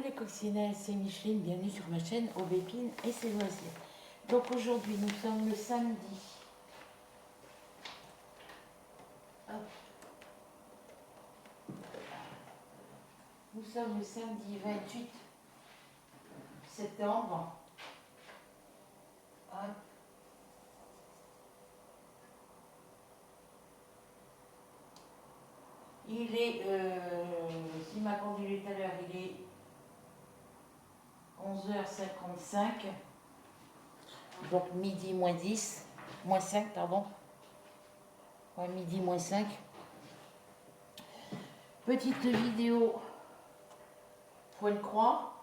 les coccinelles, c'est Micheline, bienvenue sur ma chaîne Aubépine et ses loisirs. Donc aujourd'hui nous sommes le samedi. Hop. Nous sommes le samedi 28 septembre. Hop. Il est, s'il m'a conduit tout à l'heure, il est 11h55. Donc midi moins 10, moins 5, pardon. Ouais, midi moins 5. Petite vidéo point de croix.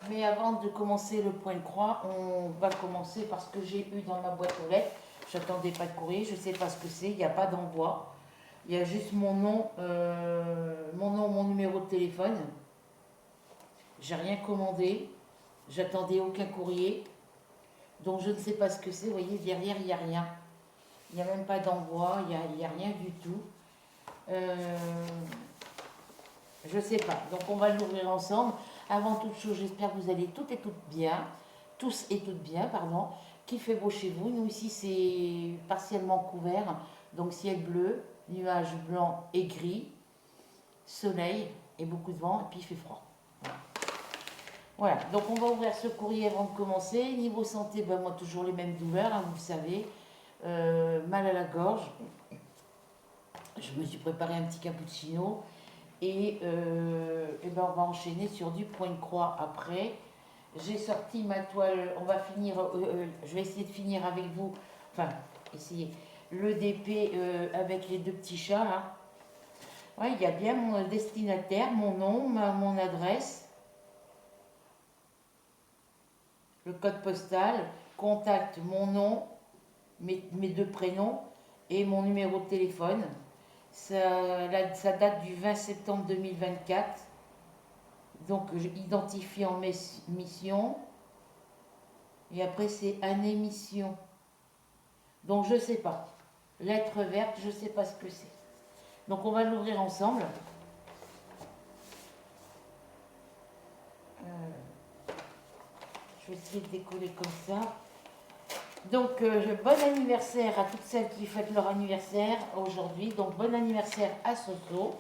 Mais avant de commencer le point de croix, on va commencer parce que j'ai eu dans ma boîte aux lettres. J'attendais pas de courrier, je ne sais pas ce que c'est, il n'y a pas d'envoi. Il y a juste mon nom, mon numéro de téléphone. J'ai rien commandé, j'attendais aucun courrier. Donc je ne sais pas ce que c'est, vous voyez, derrière il n'y a rien. Il n'y a même pas d'envoi, il n'y a rien du tout. Je ne sais pas, donc on va l'ouvrir ensemble. Avant toute chose, j'espère que vous allez toutes et toutes bien, tous et toutes bien, pardon. Qu'il fait beau chez vous. Nous ici c'est partiellement couvert, donc ciel bleu, nuages blancs et gris, soleil et beaucoup de vent, et puis il fait froid. Voilà, donc on va ouvrir ce courrier avant de commencer. Niveau santé, ben moi toujours les mêmes douleurs, hein, vous le savez, mal à la gorge. Je me suis préparé un petit cappuccino. Et ben on va enchaîner sur du point de croix après. J'ai sorti ma toile, on va finir, je vais essayer de finir avec vous, enfin, essayer, le DP avec les deux petits chats là. Ouais, il y a bien mon destinataire, mon nom, mon adresse, le code postal, contact, mon nom, mes deux prénoms et mon numéro de téléphone. Ça date du 20 septembre 2024. Donc, identifié en mission. Et après, c'est année mission. Donc, je ne sais pas. Lettre verte, je ne sais pas ce que c'est. Donc, on va l'ouvrir ensemble. Je vais essayer de décoller comme ça. Donc, bon anniversaire à toutes celles qui fêtent leur anniversaire aujourd'hui. Donc, bon anniversaire à Soso.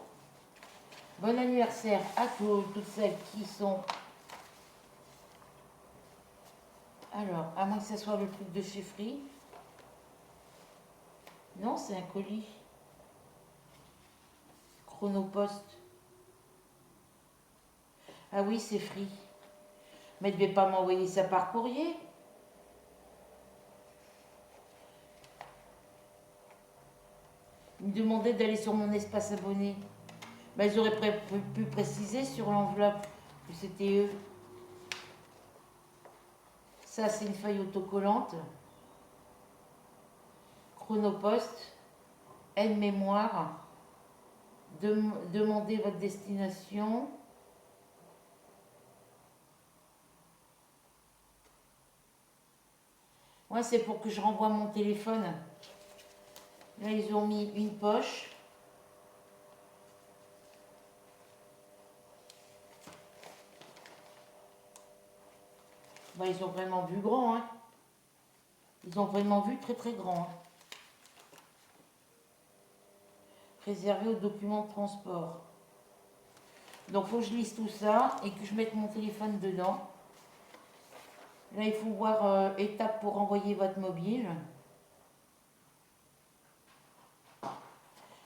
Bon anniversaire à toutes celles qui sont... Alors, à moins que ce soit le truc de chez Free. Non, c'est un colis. Chronopost. Ah oui, c'est Free. Mais ne devez pas m'envoyer ça par courrier. Ils me demandaient d'aller sur mon espace abonné. Ben, ils auraient pu préciser sur l'enveloppe que c'était eux. Ça, c'est une feuille autocollante. Chronopost. Aide-mémoire. Demandez votre destination. Ouais, c'est pour que je renvoie mon téléphone. Là, ils ont mis une poche. Ben, ils ont vraiment vu grand, hein. Ils ont vraiment vu très très grand. Hein. Réservé aux documents de transport. Donc, il faut que je lise tout ça et que je mette mon téléphone dedans. Là, il faut voir étape pour envoyer votre mobile.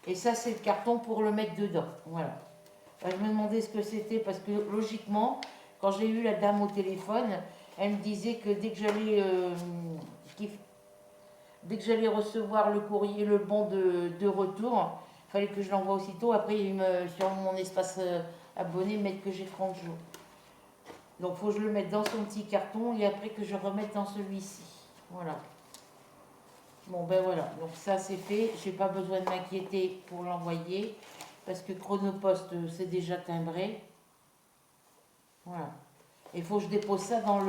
Et ça, c'est le carton pour le mettre dedans. Voilà. Je me demandais ce que c'était parce que logiquement, quand j'ai eu la dame au téléphone, elle me disait que dès que j'allais recevoir le courrier, le bon de retour, il fallait que je l'envoie aussitôt. Après, sur mon espace abonné, mettre que j'ai 30 jours. Donc, il faut que je le mette dans son petit carton et après que je remette dans celui-ci. Voilà. Bon, ben voilà. Donc, ça, c'est fait. Je n'ai pas besoin de m'inquiéter pour l'envoyer parce que Chronopost, c'est déjà timbré. Voilà. Il faut que je dépose ça dans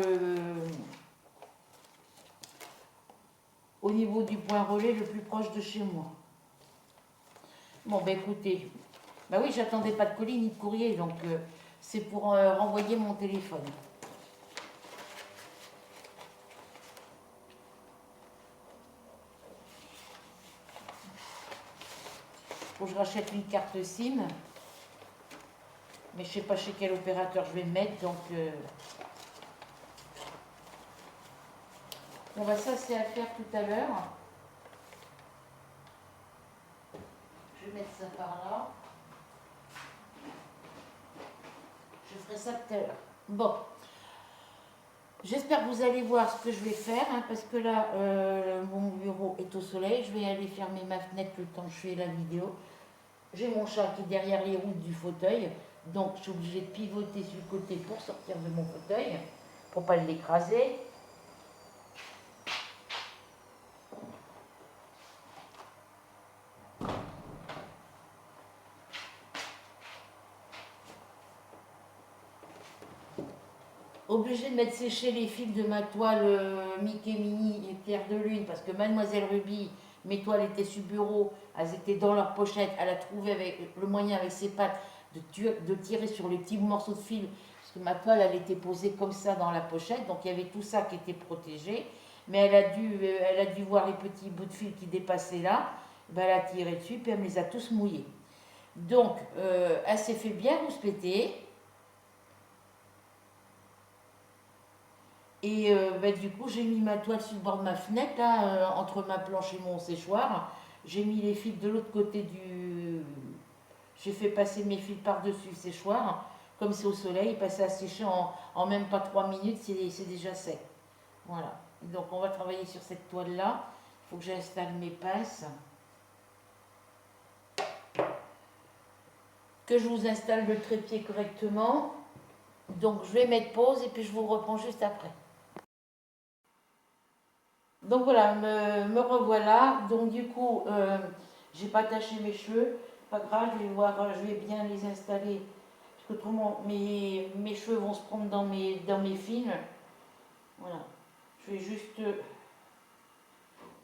au niveau du point relais le plus proche de chez moi. Bon, ben écoutez. Ben oui, j'attendais pas de colis ni de courrier, donc c'est pour renvoyer mon téléphone. Faut que je rachète une carte SIM, mais je sais pas chez quel opérateur je vais me mettre, donc bon bah ça c'est à faire tout à l'heure. Je vais mettre ça par là. Je ferai ça tout à l'heure. Bon, j'espère que vous allez voir ce que je vais faire, hein, parce que là, mon bureau est au soleil. Je vais aller fermer ma fenêtre le temps que je fais la vidéo. J'ai mon chat qui est derrière les roues du fauteuil, donc je suis obligée de pivoter sur le côté pour sortir de mon fauteuil, pour ne pas l'écraser. Obligée de mettre sécher les fils de ma toile Mickey Mini et Clair de Lune, parce que Mademoiselle Ruby, mes toiles étaient sur le bureau, elles étaient dans leur pochette, elle a trouvé avec le moyen avec ses pattes de tirer sur les petits morceaux de fil, parce que ma toile elle était posée comme ça dans la pochette, donc il y avait tout ça qui était protégé, mais elle a dû voir les petits bouts de fil qui dépassaient là, ben elle a tiré dessus, puis elle me les a tous mouillés. Donc elle s'est fait bien rouspéter. Et du coup, j'ai mis ma toile sur le bord de ma fenêtre, là, entre ma planche et mon séchoir. J'ai mis les fils de l'autre côté du... J'ai fait passer mes fils par-dessus le séchoir. Comme c'est au soleil, il passe à sécher en même pas 3 minutes, c'est déjà sec. Voilà. Donc on va travailler sur cette toile-là. Il faut que j'installe mes pinces. Que je vous installe le trépied correctement. Donc je vais mettre pause et puis je vous reprends juste après. Donc voilà, me revoilà. Donc du coup, j'ai pas attaché mes cheveux. Pas grave, je vais voir, je vais bien les installer. Parce que autrement, mes cheveux vont se prendre dans mes fils. Voilà. Je vais juste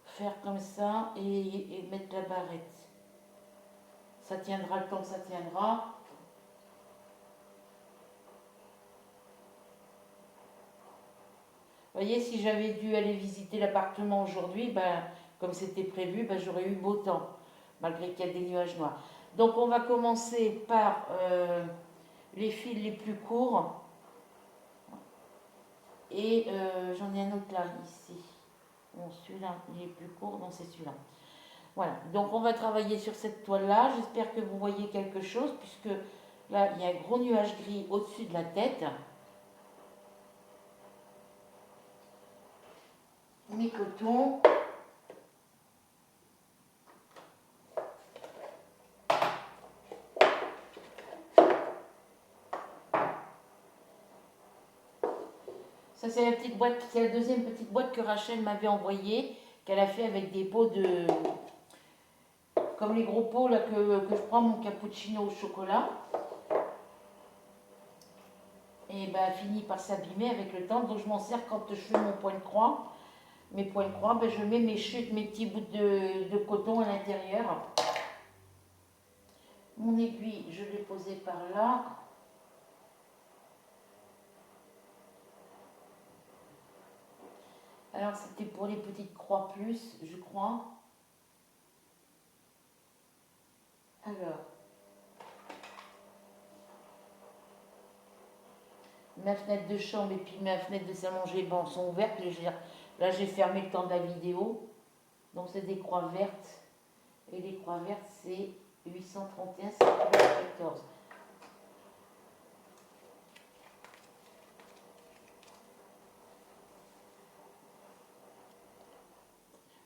faire comme ça et mettre la barrette. Ça tiendra le temps que ça tiendra. Vous voyez, si j'avais dû aller visiter l'appartement aujourd'hui, ben, comme c'était prévu, ben, j'aurais eu beau temps, malgré qu'il y a des nuages noirs. Donc on va commencer par les fils les plus courts. Et j'en ai un autre là, ici. Bon, celui-là, il est plus court, non, c'est celui-là. Voilà, donc on va travailler sur cette toile-là. J'espère que vous voyez quelque chose, puisque là, il y a un gros nuage gris au-dessus de la tête. Mes cotons. Ça, c'est la petite boîte, c'est la deuxième petite boîte que Rachel m'avait envoyée, qu'elle a fait avec des pots de... Comme les gros pots là, que je prends mon cappuccino au chocolat. Et ben, finit par s'abîmer avec le temps, donc je m'en sers quand je fais mon point de croix. Mes points de croix, ben, je mets mes chutes, mes petits bouts de coton à l'intérieur. Mon aiguille, je l'ai posée par là. Alors c'était pour les petites croix plus, je crois. Alors, ma fenêtre de chambre et puis ma fenêtre de salle à manger bon, sont ouvertes. Là j'ai fermé le temps de la vidéo. Donc c'est des croix vertes. Et les croix vertes c'est 831, c'est 14.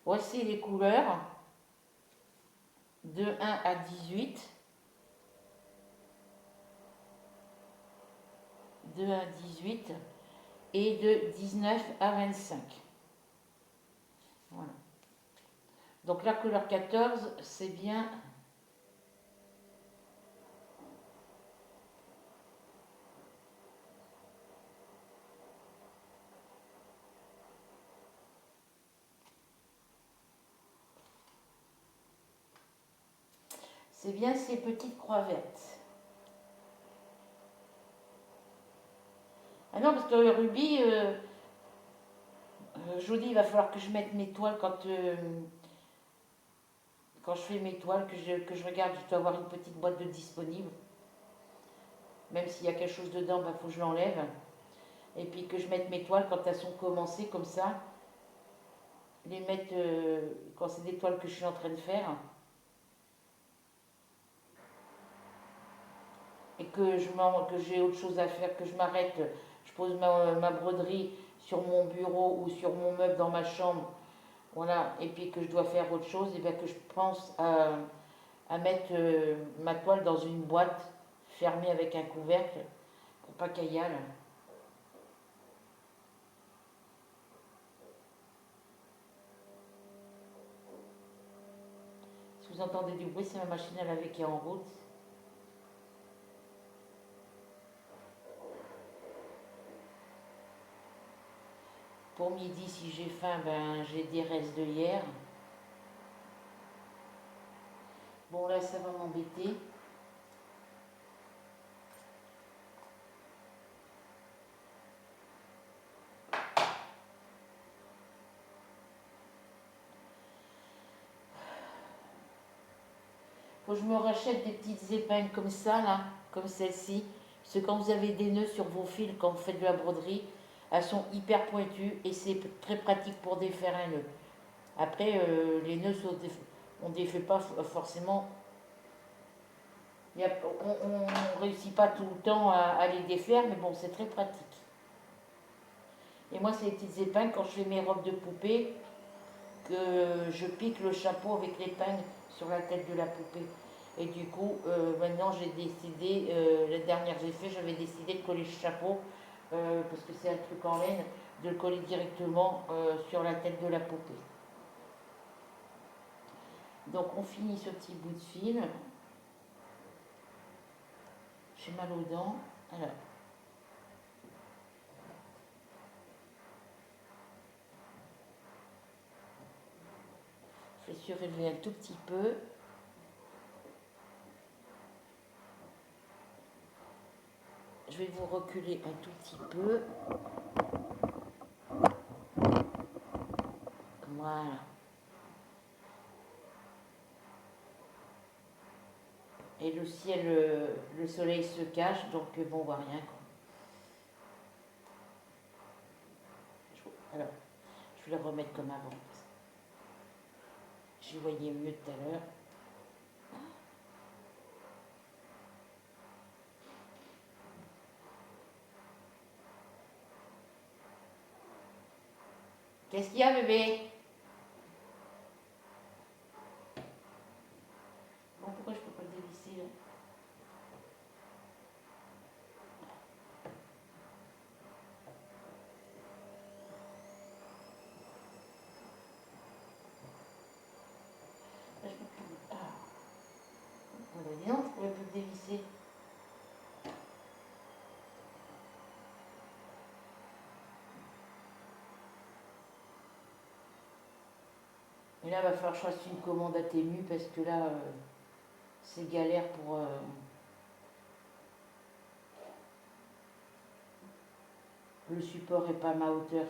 Voici les couleurs de 1 à 18. De 1 à 18 et de 19 à 25. Voilà. Donc la couleur 14, c'est bien. C'est bien ces petites croix vertes. Ah non, parce que Ruby, je vous dis, il va falloir que je mette mes toiles quand je fais mes toiles, que je regarde, je dois avoir une petite boîte de disponible. Même s'il y a quelque chose dedans, il faut que je l'enlève. Et puis que je mette mes toiles quand elles sont commencées, comme ça. Les mettre quand c'est des toiles que je suis en train de faire. Et que j'ai autre chose à faire, que je m'arrête, je pose ma broderie sur mon bureau ou sur mon meuble dans ma chambre, voilà, et puis que je dois faire autre chose, et bien que je pense à mettre ma toile dans une boîte fermée avec un couvercle pour pas qu'elle y aille. Si vous entendez du bruit, c'est ma machine à laver qui est en route. Pour midi, si j'ai faim, ben, j'ai des restes de hier. Bon, là, ça va m'embêter. Faut que je me rachète des petites épingles comme ça, là, comme celle-ci. Parce que quand vous avez des nœuds sur vos fils, quand vous faites de la broderie, elles sont hyper pointues et c'est très pratique pour défaire un nœud. Après, les nœuds, on ne défait pas forcément. On ne réussit pas tout le temps à les défaire, mais bon, c'est très pratique. Et moi, c'est les petites épingles, quand je fais mes robes de poupée, que je pique le chapeau avec l'épingle sur la tête de la poupée. Et du coup, maintenant, j'ai décidé, les dernières j'ai fait, j'avais décidé de coller le chapeau, parce que c'est un truc en laine, de le coller directement sur la tête de la poupée. Donc, on finit ce petit bout de fil. J'ai mal aux dents. Alors, je vais surélever un tout petit peu. Je vais vous reculer un tout petit peu. Voilà. Et le ciel, le soleil se cache, donc bon, on voit rien, quoi. Alors, je vais le remettre comme avant. J'y voyais mieux tout à l'heure. Qu'est-ce qu'il y a, bébé? Bon, pourquoi je peux pas le dévisser, là? Là, je peux plus. Ah, on va dire non, je pourrais plus le dévisser. Et là, il va falloir que je fasse une commande à Temu parce que là, c'est galère pour. Le support n'est pas à ma hauteur.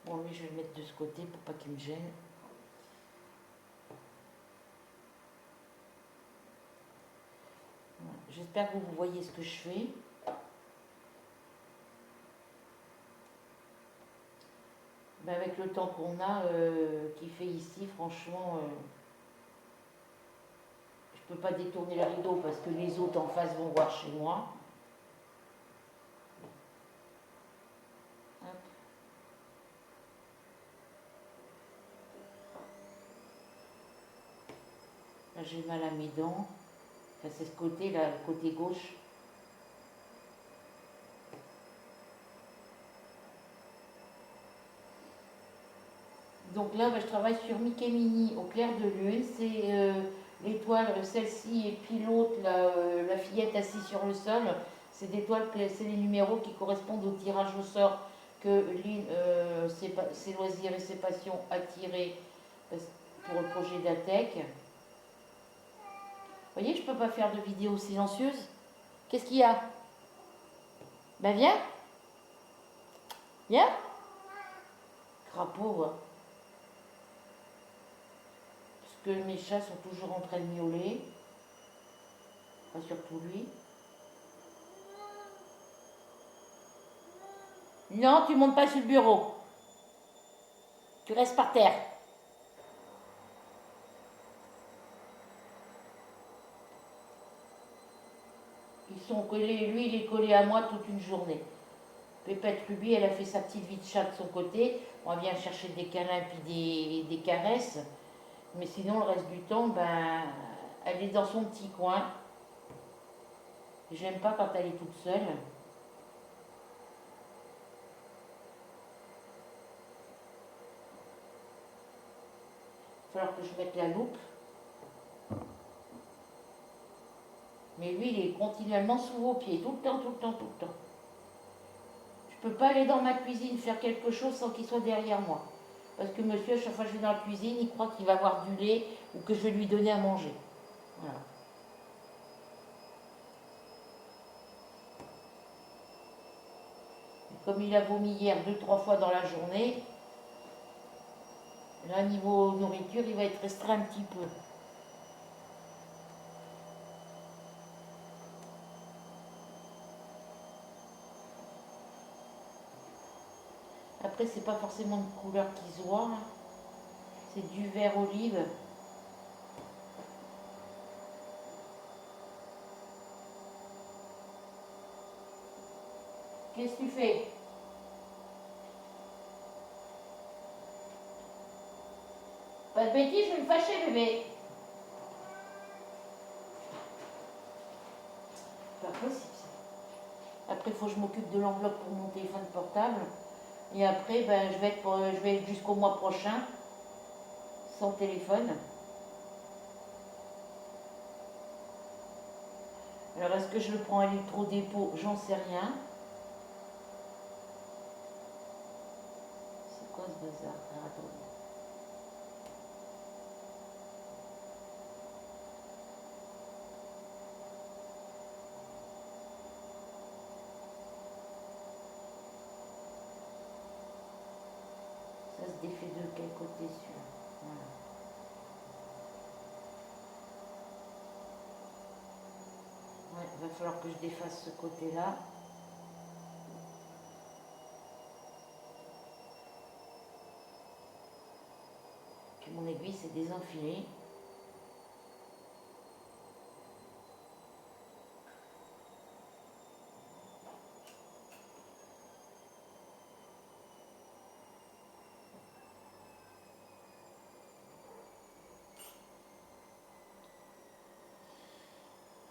Bon, lui, je vais le mettre de ce côté pour pas qu'il me gêne. Voilà. J'espère que vous voyez ce que je fais. Ben, avec le temps qu'on a, qui fait ici, franchement, je peux pas détourner le rideau parce que les autres en face vont voir chez moi. Hop. Là, j'ai mal à mes dents. Enfin, c'est ce côté là, le côté gauche. Donc là, ben, je travaille sur Mickey Mini au clair de lune. C'est l'étoile, celle-ci, et puis l'autre, la fillette assise sur le sol. C'est des toiles, c'est les numéros qui correspondent au tirage au sort que Lynn, ses loisirs et ses passions a tiré pour le projet d'ATEC. Vous voyez que je peux pas faire de vidéo silencieuse. Qu'est-ce qu'il y a? Ben viens. Viens. Crapaud, hein. Parce que mes chats sont toujours en train de miauler. Enfin, surtout lui. Non, tu montes pas sur le bureau. Tu restes par terre. Ils sont collés, lui il est collé à moi toute une journée. Pépette Ruby, elle a fait sa petite vie de chat de son côté. On vient chercher des câlins puis des caresses. Mais sinon, le reste du temps, ben, elle est dans son petit coin. J'aime pas quand elle est toute seule. Il va falloir que je mette la loupe. Mais lui, il est continuellement sous vos pieds, tout le temps, tout le temps, tout le temps. Je peux pas aller dans ma cuisine faire quelque chose sans qu'il soit derrière moi. Parce que monsieur, chaque fois que je vais dans la cuisine, il croit qu'il va avoir du lait ou que je vais lui donner à manger. Voilà. Et comme il a vomi hier 2-3 fois dans la journée, là, niveau nourriture, il va être restreint un petit peu. Après, c'est pas forcément une couleur qui se voit, hein. C'est du vert olive. Qu'est-ce que tu fais? Pas de bêtises, je vais me fâcher, bébé. Pas possible. Après, il faut que je m'occupe de l'enveloppe pour mon téléphone portable. Et après, ben, je vais être jusqu'au mois prochain sans téléphone. Alors, est-ce que je le prends à l'électro-dépôt? J'en sais rien. C'est quoi ce bazar? Ah, attendez. Ça se défait de quel côté celui-là? Voilà. Ouais, il va falloir que je défasse ce côté-là. Puis mon aiguille s'est désenfilée.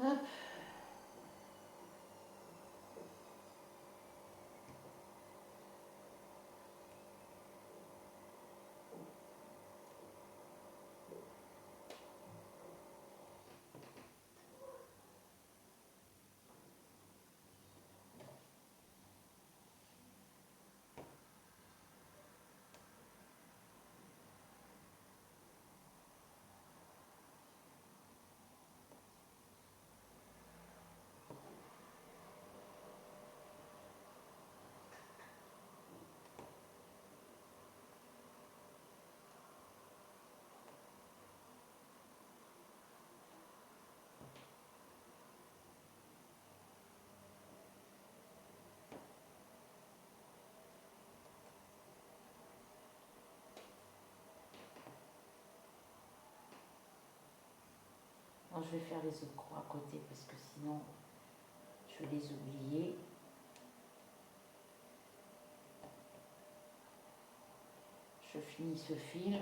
Hop. Alors, je vais faire les autres croix à côté parce que sinon, je vais les oublier. Je finis ce fil.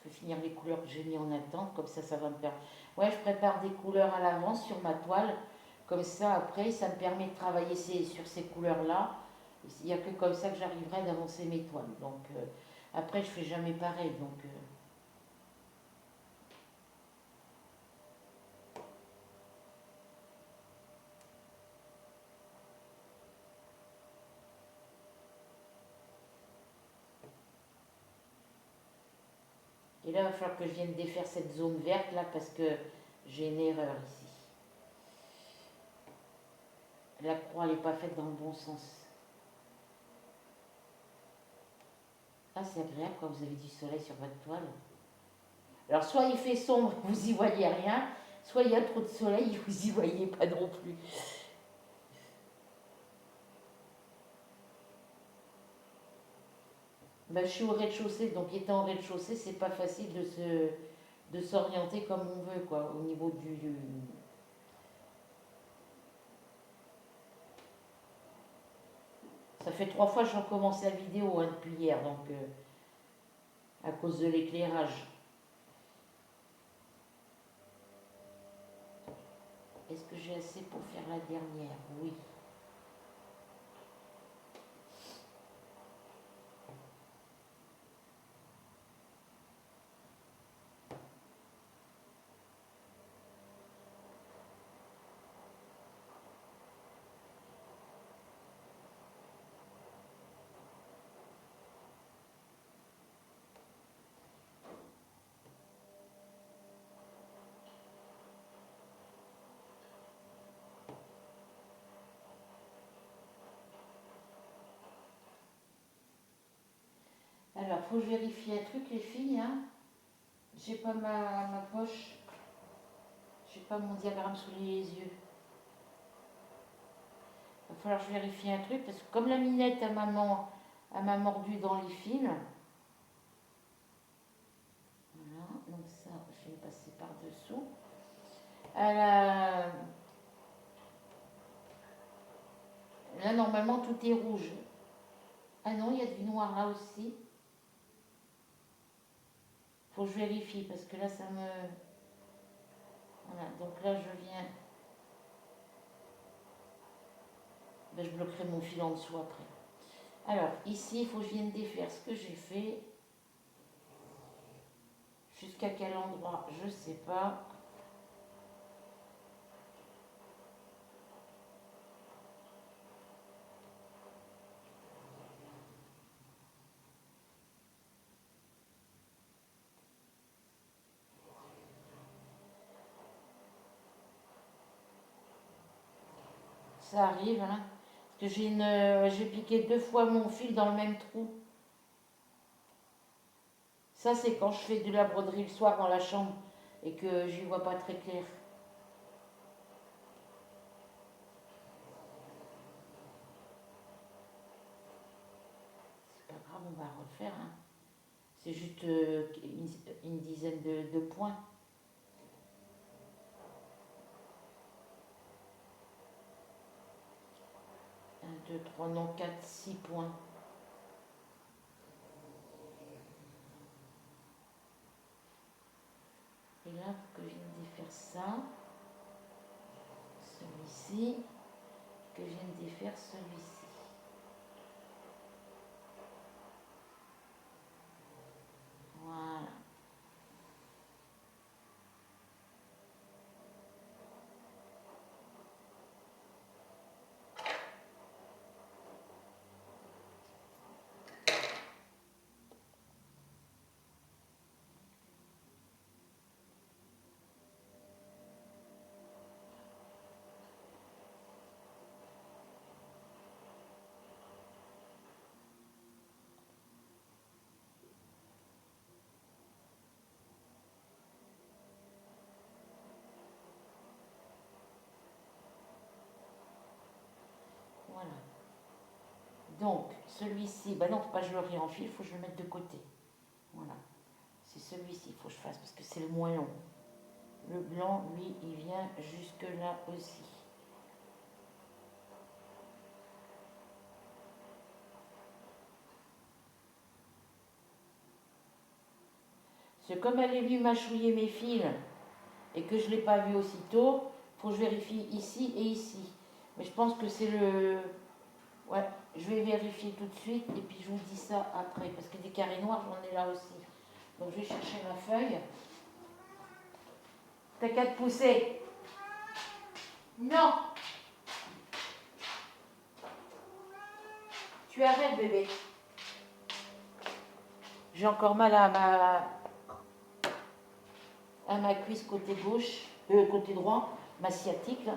Je vais finir les couleurs que j'ai mis en attente, comme ça va me faire... Ouais, je prépare des couleurs à l'avance sur ma toile. Comme ça, après, ça me permet de travailler sur ces couleurs-là. Il n'y a que comme ça que j'arriverai d'avancer mes toiles. Donc, après, je fais jamais pareil. Donc, Et là, il va falloir que je vienne défaire cette zone verte là parce que j'ai une erreur ici. La croix n'est pas faite dans le bon sens. Ah, c'est agréable quand vous avez du soleil sur votre toile. Alors, soit il fait sombre, vous y voyez rien, soit il y a trop de soleil, vous y voyez pas non plus. Ben, je suis au rez-de-chaussée, donc étant au rez-de-chaussée, c'est pas facile de s'orienter comme on veut, quoi, au niveau du. Ça fait 3 fois que je recommence la vidéo hein, depuis hier, donc à cause de l'éclairage. Est-ce que j'ai assez pour faire la dernière? Oui. Alors, faut que je vérifie un truc, les filles. Hein. J'ai pas ma poche. J'ai pas mon diagramme sous les yeux. Il va falloir que je vérifie un truc parce que comme la minette à maman elle m'a mordu dans les fils. Voilà, donc ça, je vais passer par-dessous. Là, normalement, tout est rouge. Ah non, il y a du noir là aussi. Faut que je vérifie parce que là, ça me... Voilà, donc là, je viens... Ben, je bloquerai mon fil en dessous après. Alors, ici, il faut que je vienne défaire ce que j'ai fait. Jusqu'à quel endroit, je sais pas. Ça arrive, hein. Parce que j'ai piqué 2 fois mon fil dans le même trou. Ça, c'est quand je fais de la broderie le soir dans la chambre et que j'y vois pas très clair. C'est pas grave, on va refaire. Hein. C'est juste une dizaine de points. 1, 2, 3, non, 4, 6 points. Et là, il faut que je vienne défaire ça. Celui-ci. Que je vienne défaire celui-ci. Voilà. Voilà. Donc, celui-ci, bah non, faut pas que je le réenfile, il faut que je le mette de côté. Voilà. C'est celui-ci, il faut que je fasse parce que c'est le moins long. Le blanc, lui, il vient jusque là aussi. Parce que comme elle est venue mâchouiller mes fils et que je ne l'ai pas vu aussitôt, il faut que je vérifie ici et ici. Mais je pense que c'est le... Ouais, je vais vérifier tout de suite et puis je vous dis ça après. Parce que des carrés noirs, j'en ai là aussi. Donc je vais chercher ma feuille. T'as qu'à te pousser. Non. Tu arrêtes, bébé. J'ai encore mal à ma... à ma cuisse côté gauche, côté droit, ma sciatique là.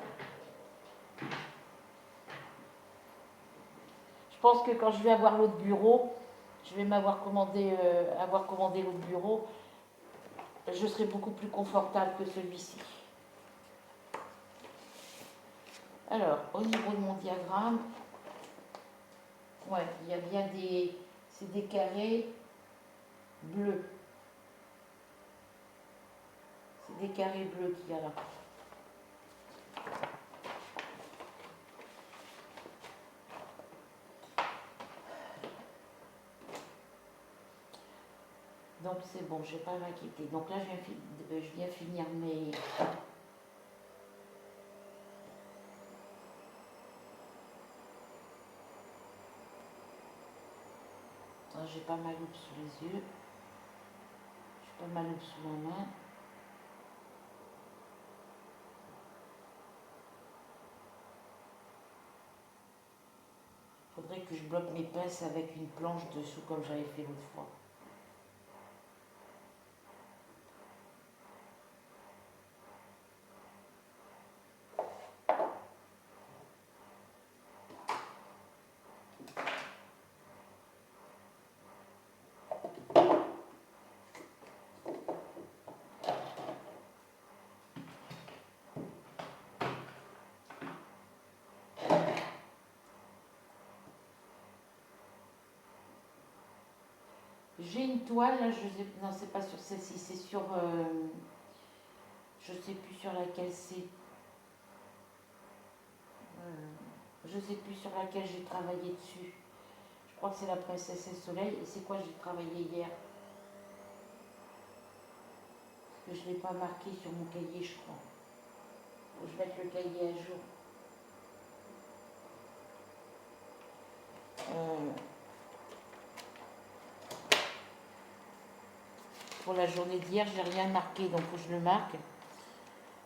Je pense que quand je vais avoir l'autre bureau, je vais avoir commandé l'autre bureau, je serai beaucoup plus confortable que celui-ci. Alors, au niveau de mon diagramme, ouais, il y a bien c'est des carrés bleus. C'est des carrés bleus qu'il y a là. Donc c'est bon, je ne vais pas m'inquiéter. Donc là, je viens finir mes... J'ai pas ma loupe sous les yeux. J'ai pas ma loupe sous la main. Il faudrait que je bloque mes pinces avec une planche dessous comme j'avais fait l'autre fois. J'ai une toile, là, non, c'est pas sur celle-ci, c'est sur, je sais plus sur laquelle c'est, je sais plus sur laquelle j'ai travaillé dessus. Je crois que c'est la Princesse et le Soleil, et c'est quoi j'ai travaillé hier? Parce que je ne l'ai pas marqué sur mon cahier, je crois. Faut que je mette le cahier à jour. Pour la journée d'hier, j'ai rien marqué, donc faut que je le marque.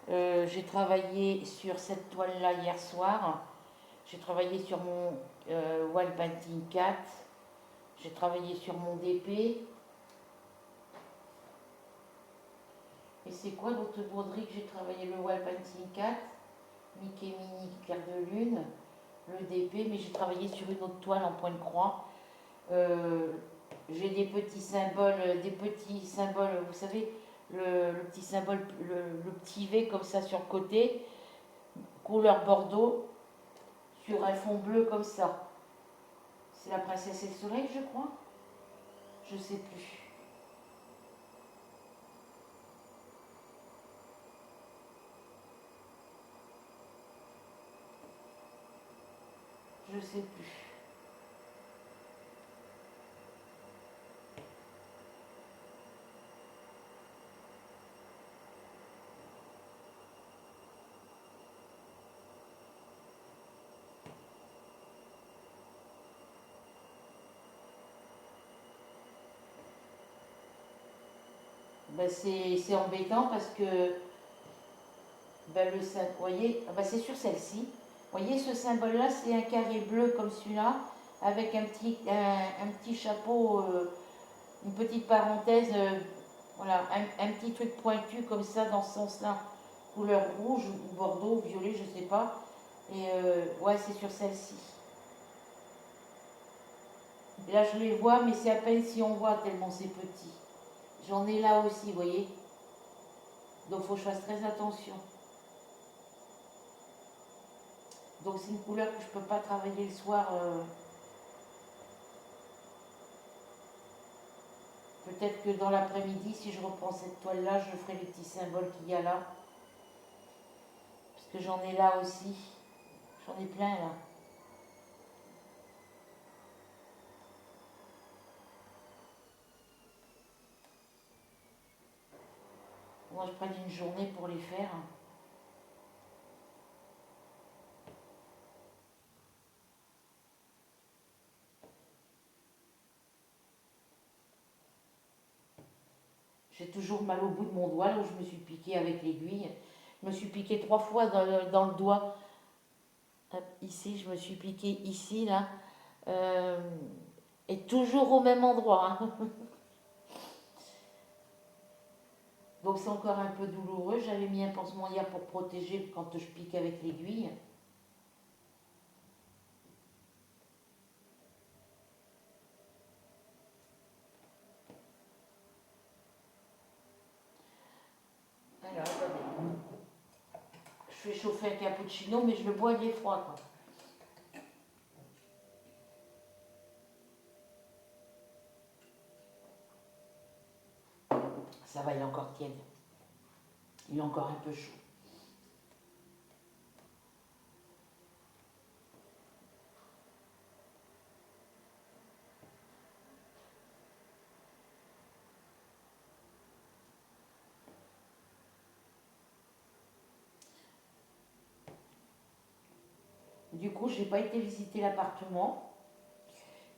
J'ai travaillé sur cette toile-là hier soir. J'ai travaillé sur mon Wall Painting 4. J'ai travaillé sur mon DP. Et c'est quoi d'autres broderies que j'ai travaillé? Le Wall Painting 4, Mickey Mini Clair de Lune, le DP, mais j'ai travaillé sur une autre toile en point de croix. J'ai des petits symboles, vous savez, le petit symbole, le petit V comme ça sur le côté, couleur bordeaux, sur un fond bleu comme ça. C'est la Princesse et le Soleil, je crois. Je sais plus. Je sais plus. Ben c'est embêtant parce que ben le vous voyez, ben c'est sur celle-ci. Vous voyez ce symbole-là, c'est un carré bleu comme celui-là, avec un petit chapeau, une petite parenthèse, voilà, un petit truc pointu comme ça dans ce sens-là, couleur rouge ou bordeaux, violet, je sais pas. Et ouais, c'est sur celle-ci. Et là, je les vois, mais c'est à peine si on voit tellement c'est petit. J'en ai là aussi, vous voyez. Donc, il faut que je fasse très attention. Donc, c'est une couleur que je ne peux pas travailler le soir. Peut-être que dans l'après-midi, si je reprends cette toile-là, je ferai les petits symboles qu'il y a là. Parce que j'en ai là aussi. J'en ai plein là. Moi, je prends une journée pour les faire. J'ai toujours mal au bout de mon doigt, là où je me suis piqué avec l'aiguille. Je me suis piqué 3 fois dans le doigt. Hop, ici, je me suis piqué ici, là. Euh, et toujours au même endroit. Hein. Donc c'est encore un peu douloureux. J'avais mis un pansement hier pour protéger quand je pique avec l'aiguille. Alors, attendez. Je fais chauffer un cappuccino, mais je le bois, il est froid, quoi. Ça va, il est encore tiède. Il est encore un peu chaud. Du coup, je n'ai pas été visiter l'appartement,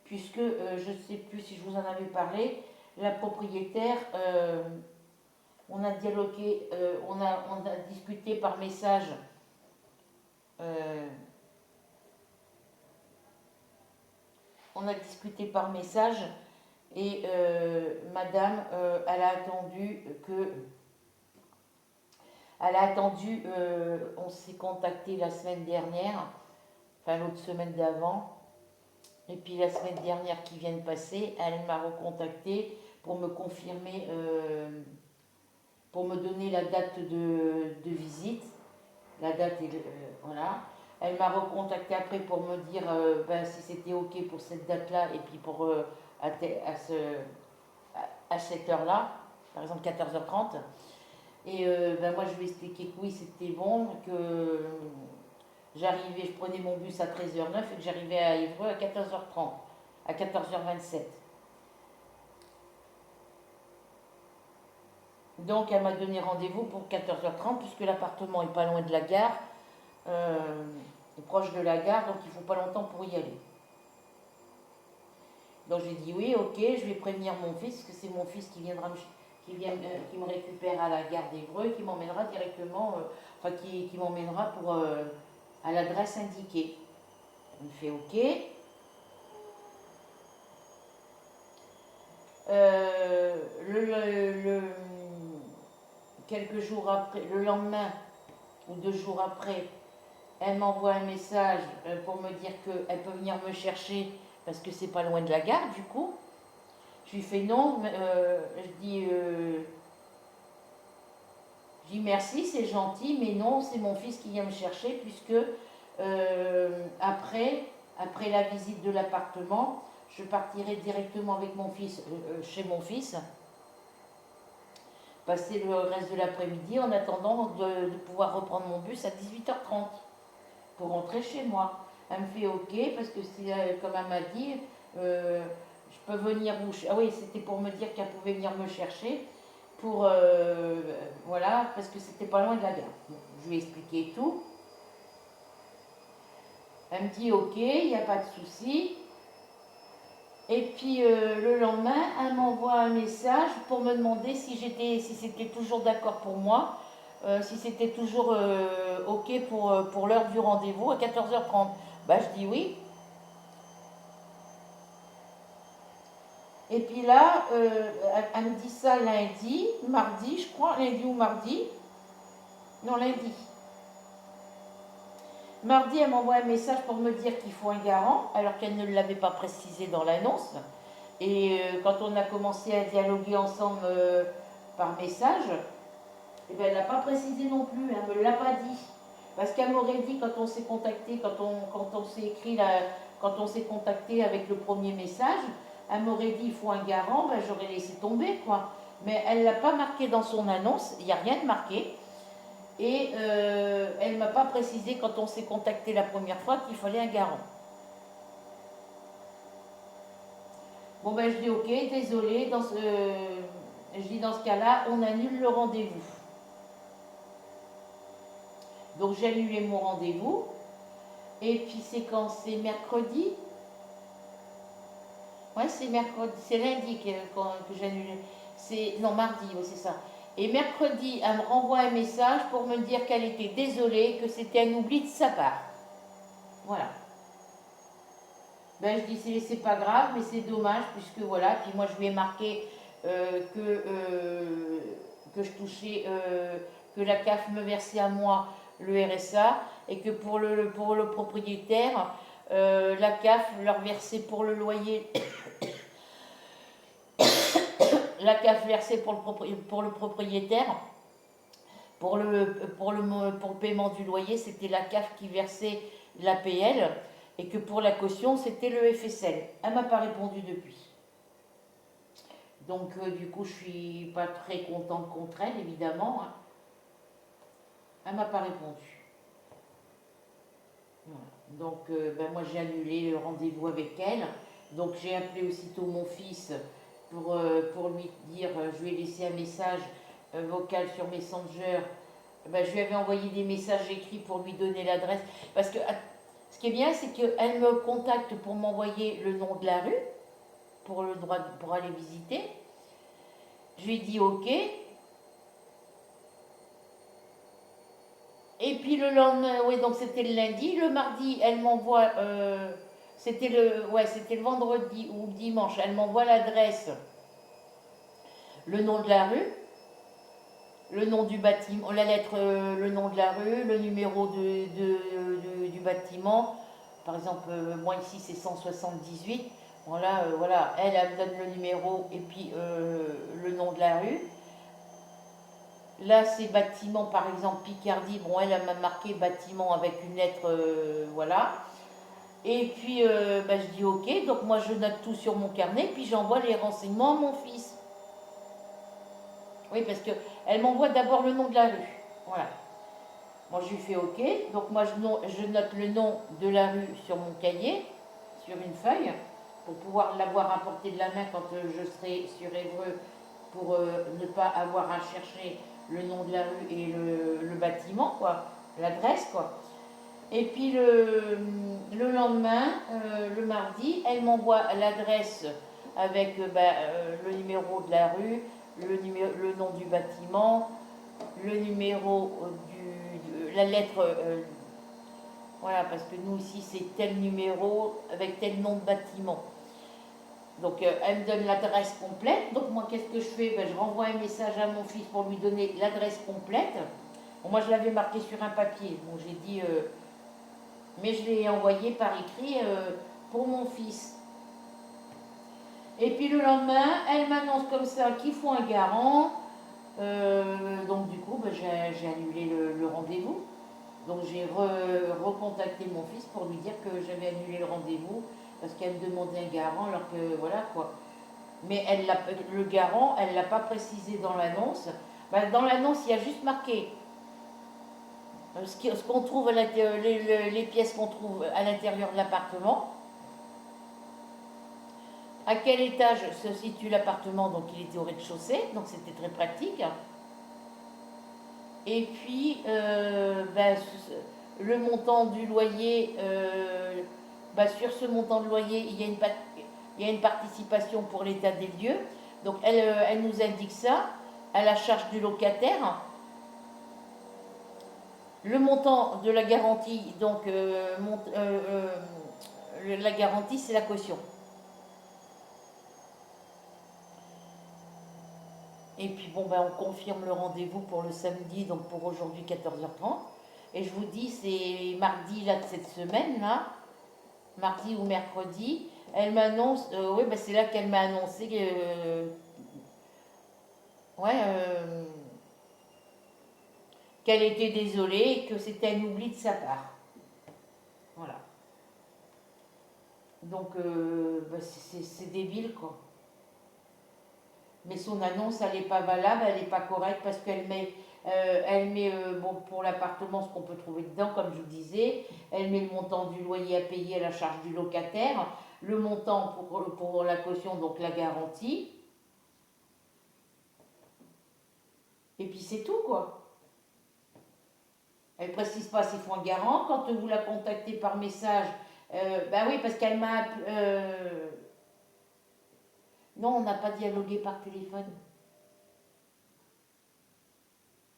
puisque je ne sais plus si je vous en avais parlé, la propriétaire, on a dialogué, on a discuté par message. On a discuté par message et madame, on s'est contacté la semaine dernière, enfin l'autre semaine d'avant, et puis la semaine dernière qui vient de passer, elle m'a recontacté pour me confirmer, pour me donner la date de visite, la date et voilà. Elle m'a recontacté après pour me dire ben, si c'était ok pour cette date-là et puis pour à cette heure-là, par exemple 14h30. Et ben moi je lui ai expliqué que oui c'était bon, que j'arrivais, je prenais mon bus à 13h09 et que j'arrivais à Évreux à 14h30, à 14h27. Donc elle m'a donné rendez-vous pour 14h30 puisque l'appartement est pas loin de la gare, est proche de la gare, donc il faut pas longtemps pour y aller. Donc j'ai dit oui, ok, je vais prévenir mon fils, que c'est mon fils qui viendra qui me récupère à la gare d'Évreux, qui m'emmènera directement, enfin qui m'emmènera pour à l'adresse indiquée. Il me fait ok. Quelques jours après, le lendemain ou 2 jours après, elle m'envoie un message pour me dire qu'elle peut venir me chercher parce que c'est pas loin de la gare du coup. Je lui fais non, je dis merci, c'est gentil, mais non, c'est mon fils qui vient me chercher puisque après la visite de l'appartement, je partirai directement avec mon fils chez mon fils, passer le reste de l'après-midi en attendant de pouvoir reprendre mon bus à 18h30 pour rentrer chez moi. Elle me fait ok parce que c'est comme elle m'a dit, je peux venir où ah oui, c'était pour me dire qu'elle pouvait venir me chercher pour voilà parce que c'était pas loin de la gare. Bon, je lui ai expliqué tout. Elle me dit ok, il n'y a pas de souci. Et puis le lendemain, elle m'envoie un message pour me demander si c'était toujours d'accord pour moi, si c'était toujours ok pour l'heure du rendez-vous à 14h30. Bah je dis oui. Et puis là, elle me dit ça lundi, mardi, je crois, lundi ou mardi. Non, lundi. Mardi, elle m'envoie un message pour me dire qu'il faut un garant, alors qu'elle ne l'avait pas précisé dans l'annonce. Et quand on a commencé à dialoguer ensemble par message, eh ben, elle ne l'a pas précisé non plus, elle ne me l'a pas dit. Parce qu'elle m'aurait dit quand on s'est contacté, quand on s'est écrit, quand on s'est contacté avec le premier message, elle m'aurait dit il faut un garant, ben, j'aurais laissé tomber quoi. Mais elle ne l'a pas marqué dans son annonce, il n'y a rien de marqué. Et elle ne m'a pas précisé quand on s'est contacté la première fois qu'il fallait un garant. Bon ben je dis ok, désolé, je dis dans ce cas-là, on annule le rendez-vous. Donc j'ai annulé mon rendez-vous. Et puis c'est quand? C'est mercredi? Ouais, c'est mercredi, c'est lundi que j'ai annulé. Non, mardi, ouais, c'est ça. Et mercredi, elle me renvoie un message pour me dire qu'elle était désolée, que c'était un oubli de sa part. Voilà. Ben, je dis c'est pas grave, mais c'est dommage, puisque voilà, puis moi je lui ai marqué que je touchais, que la CAF me versait à moi le RSA, et que pour le propriétaire, la CAF leur versait pour le loyer, la CAF versait pour le propriétaire, pour le paiement du loyer, c'était la CAF qui versait l'APL, et que pour la caution, c'était le FSL. Elle m'a pas répondu depuis. Donc, du coup, je suis pas très contente contre elle, évidemment, hein. Elle m'a pas répondu. Voilà. Donc, ben, moi, j'ai annulé le rendez-vous avec elle. Donc, j'ai appelé aussitôt mon fils pour lui dire, je lui ai laissé un message vocal sur Messenger. Ben, je lui avais envoyé des messages écrits pour lui donner l'adresse. Parce que ce qui est bien, c'est qu'elle me contacte pour m'envoyer le nom de la rue, pour le droit pour aller visiter. Je lui ai dit OK. Et puis le lendemain, oui, donc c'était le lundi. Le mardi, elle m'envoie, c'était le vendredi ou le dimanche, elle m'envoie l'adresse, le nom de la rue, le nom du bâtiment, la lettre, le nom de la rue, le numéro du bâtiment. Par exemple, moi ici c'est 178. Voilà, voilà, elle me donne le numéro et puis le nom de la rue. Là, c'est bâtiment, par exemple, Picardie. Bon, elle m'a marqué bâtiment avec une lettre, voilà. Et puis, bah, je dis OK. Donc, moi, je note tout sur mon carnet, puis j'envoie les renseignements à mon fils. Oui, parce qu'elle m'envoie d'abord le nom de la rue. Voilà. Moi, je lui fais OK. Donc, moi, je note le nom de la rue sur mon cahier, sur une feuille, pour pouvoir l'avoir à portée de la main quand je serai sur Évreux, pour ne pas avoir à chercher le nom de la rue et le bâtiment, quoi, l'adresse, quoi. Et puis le lendemain, le mardi, elle m'envoie l'adresse avec le numéro de la rue, le nom du bâtiment, le numéro la lettre, voilà, parce que nous ici c'est tel numéro avec tel nom de bâtiment. Donc elle me donne l'adresse complète. Donc moi qu'est-ce que je fais? Ben, je renvoie un message à mon fils pour lui donner l'adresse complète. Bon, moi je l'avais marqué sur un papier. Bon, j'ai dit, mais je l'ai envoyé par écrit pour mon fils. Et puis le lendemain, elle m'annonce comme ça qu'il faut un garant. Donc du coup, ben, j'ai annulé le rendez-vous. Donc j'ai recontacté mon fils pour lui dire que j'avais annulé le rendez-vous parce qu'elle me demandait un garant alors que voilà quoi. Mais le garant, elle ne l'a pas précisé dans l'annonce. Ben, dans l'annonce, il y a juste marqué ce qu'on trouve, les pièces qu'on trouve à l'intérieur de l'appartement, à quel étage se situe l'appartement, donc il était au rez-de-chaussée, donc c'était très pratique. Et puis, ben, le montant du loyer, ben, sur ce montant de loyer, il y a une participation pour l'état des lieux. Donc elle nous indique ça, à la charge du locataire. Le montant de la garantie, donc la garantie c'est la caution. Et puis bon, ben, on confirme le rendez-vous pour le samedi, donc pour aujourd'hui 14h30. Et je vous dis, c'est mardi là, de cette semaine, là, mardi ou mercredi, elle m'annonce, oui, ben, c'est là qu'elle m'a annoncé ouais, qu'elle était désolée et que c'était un oubli de sa part. Voilà. Donc, ben, c'est débile, quoi. Mais son annonce, elle n'est pas valable, elle n'est pas correcte parce elle met bon, pour l'appartement ce qu'on peut trouver dedans, comme je vous disais. Elle met le montant du loyer à payer à la charge du locataire, le montant pour la caution, donc la garantie. Et puis c'est tout, quoi. Elle ne précise pas s'il faut un garant. Quand vous la contactez par message, ben oui, parce qu'elle m'a... non, on n'a pas dialogué par téléphone.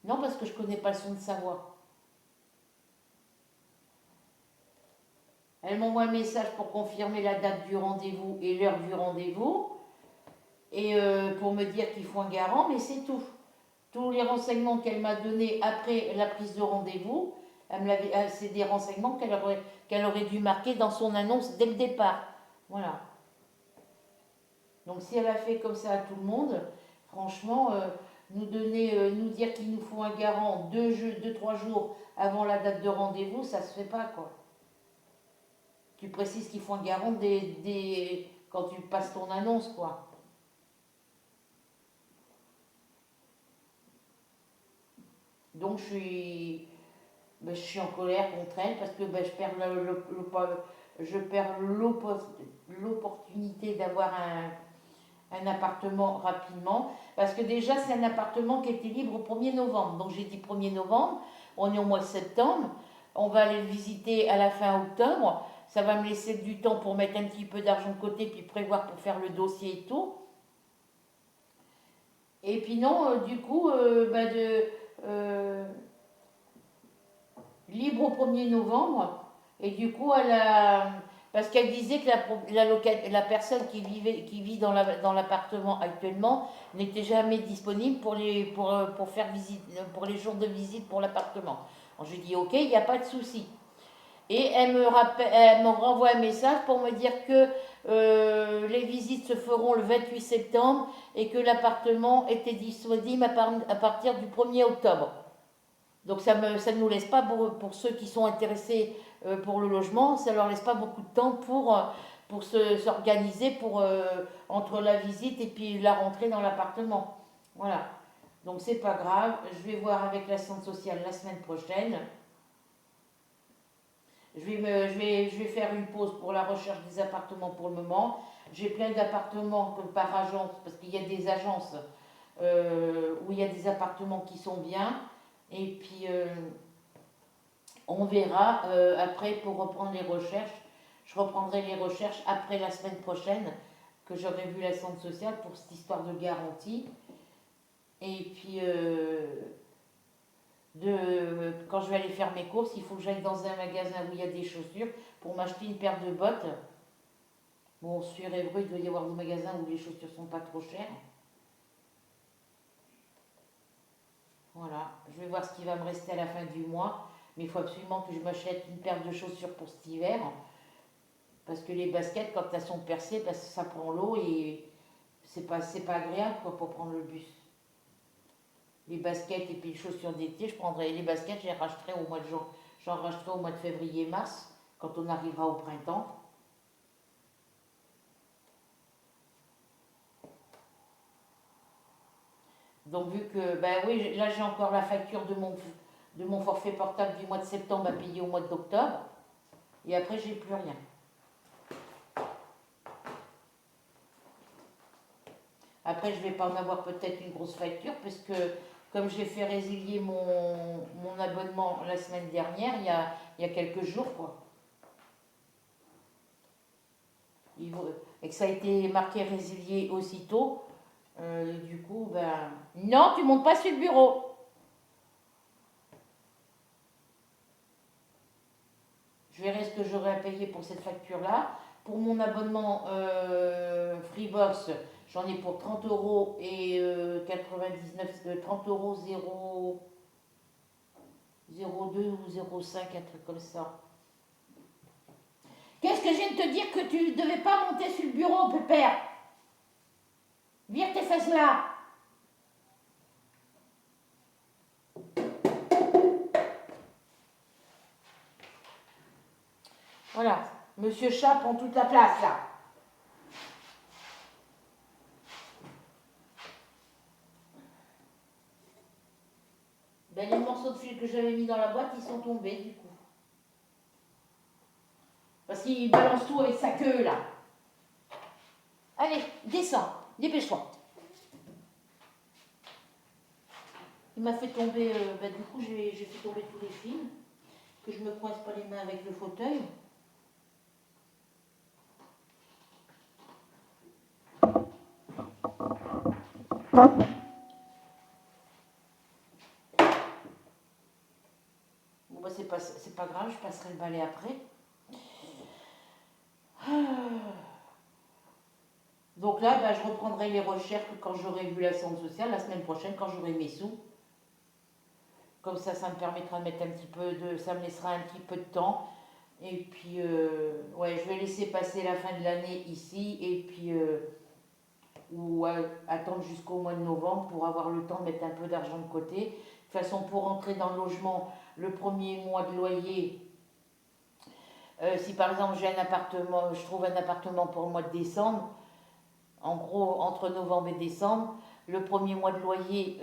Non, parce que je ne connais pas le son de sa voix. Elle m'envoie un message pour confirmer la date du rendez-vous et l'heure du rendez-vous. Et pour me dire qu'il faut un garant, mais c'est tout. tous les renseignements qu'elle m'a donnés après la prise de rendez-vous, c'est des renseignements qu'elle aurait dû marquer dans son annonce dès le départ. Voilà. Donc si elle a fait comme ça à tout le monde, franchement, nous dire qu'il nous faut un garant 2-3 jours avant la date de rendez-vous, ça se fait pas, quoi. Tu précises qu'il faut un garant quand tu passes ton annonce, quoi. Donc je suis en colère contre elle parce que ben, je perds l'opportunité d'avoir un appartement rapidement. Parce que déjà, c'est un appartement qui était libre au 1er novembre. Donc j'ai dit 1er novembre, on est au mois de septembre, on va aller le visiter à la fin octobre. Ça va me laisser du temps pour mettre un petit peu d'argent de côté puis prévoir pour faire le dossier et tout. Et puis non, du coup, libre au 1er novembre. Et du coup, parce qu'elle disait que la personne qui vit dans l'appartement actuellement n'était jamais disponible pour faire visite, pour les jours de visite pour l'appartement. Je lui dis ok, il n'y a pas de souci. Et elle me renvoie un message pour me dire que les visites se feront le 28 septembre et que l'appartement était disponible à partir du 1er octobre. Donc ça ne nous laisse pas, pour ceux qui sont intéressés pour le logement, ça ne leur laisse pas beaucoup de temps pour s'organiser entre la visite et puis la rentrée dans l'appartement. Voilà. Donc c'est pas grave, je vais voir avec l'assistante sociale la semaine prochaine. Je vais faire une pause pour la recherche des appartements pour le moment. J'ai plein d'appartements par agence, parce qu'il y a des agences où il y a des appartements qui sont bien. Et puis, on verra après pour reprendre les recherches. Je reprendrai les recherches après la semaine prochaine, que j'aurai vu la centre sociale pour cette histoire de garantie. Et puis, quand je vais aller faire mes courses, il faut que j'aille dans un magasin où il y a des chaussures pour m'acheter une paire de bottes. Bon, sur Évreux, il doit y avoir des magasins où les chaussures sont pas trop chères. Voilà, je vais voir ce qui va me rester à la fin du mois. Mais il faut absolument que je m'achète une paire de chaussures pour cet hiver. Parce que les baskets, quand elles sont percées, parce que ça prend l'eau et c'est pas agréable quoi, pour prendre le bus. Les baskets et puis les chaussures d'été, je prendrai les baskets, j'en racheterai au mois de février-mars, quand on arrivera au printemps. Donc vu que, ben oui, là j'ai encore la facture de mon forfait portable du mois de septembre à payer au mois d'octobre. Et après, j'ai plus rien. Après, je ne vais pas en avoir peut-être une grosse facture, parce que comme j'ai fait résilier mon abonnement la semaine dernière, il y a quelques jours, quoi. Et que ça a été marqué résilié aussitôt, du coup, ben... Non, tu montes pas sur le bureau. Je verrai ce que j'aurai à payer pour cette facture-là. Pour mon abonnement Freebox, j'en ai pour 30 euros et 99, 30 euros 0,2 ou 0,5, un truc comme ça. Qu'est-ce que je viens de te dire que tu ne devais pas monter sur le bureau, pépère? Vire tes fesses là. Voilà, Monsieur Chat prend toute la place là. Ben, les morceaux de fil que j'avais mis dans la boîte, ils sont tombés du coup. Parce qu'il balance tout avec sa queue là. Allez, descends, dépêche-toi. Il m'a fait tomber, du coup j'ai fait tomber tous les fils, que je me coince pas les mains avec le fauteuil. Bon bah c'est pas grave, je passerai le balai après. Donc Donc là, bah, je reprendrai les recherches quand j'aurai vu la séance sociale, la semaine prochaine, quand j'aurai mes sous. Comme ça me permettra de mettre un petit peu de... Ça me laissera un petit peu de temps. Et puis, ouais, je vais laisser passer la fin de l'année ici. Et puis, ou attendre jusqu'au mois de novembre pour avoir le temps de mettre un peu d'argent de côté. De toute façon, pour rentrer dans le logement, le premier mois de loyer, si par exemple j'ai un appartement, je trouve un appartement pour le mois de décembre, en gros entre novembre et décembre, le premier mois de loyer,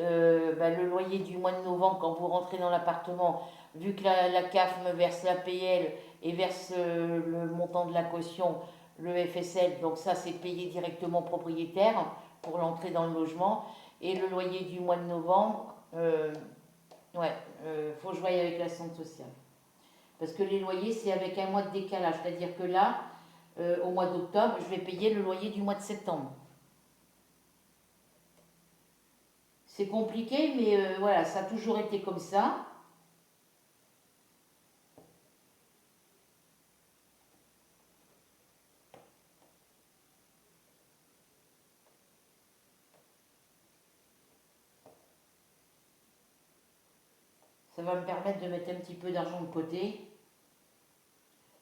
bah, le loyer du mois de novembre, quand vous rentrez dans l'appartement, vu que la CAF me verse l'APL et verse le montant de la caution, le FSL, donc ça c'est payé directement au propriétaire pour l'entrée dans le logement. Et le loyer du mois de novembre, ouais, faut que je voie avec la centre sociale. Parce que les loyers, c'est avec un mois de décalage. C'est-à-dire que là, au mois d'octobre, je vais payer le loyer du mois de septembre. C'est compliqué, mais voilà, ça a toujours été comme ça. Ça va me permettre de mettre un petit peu d'argent de côté.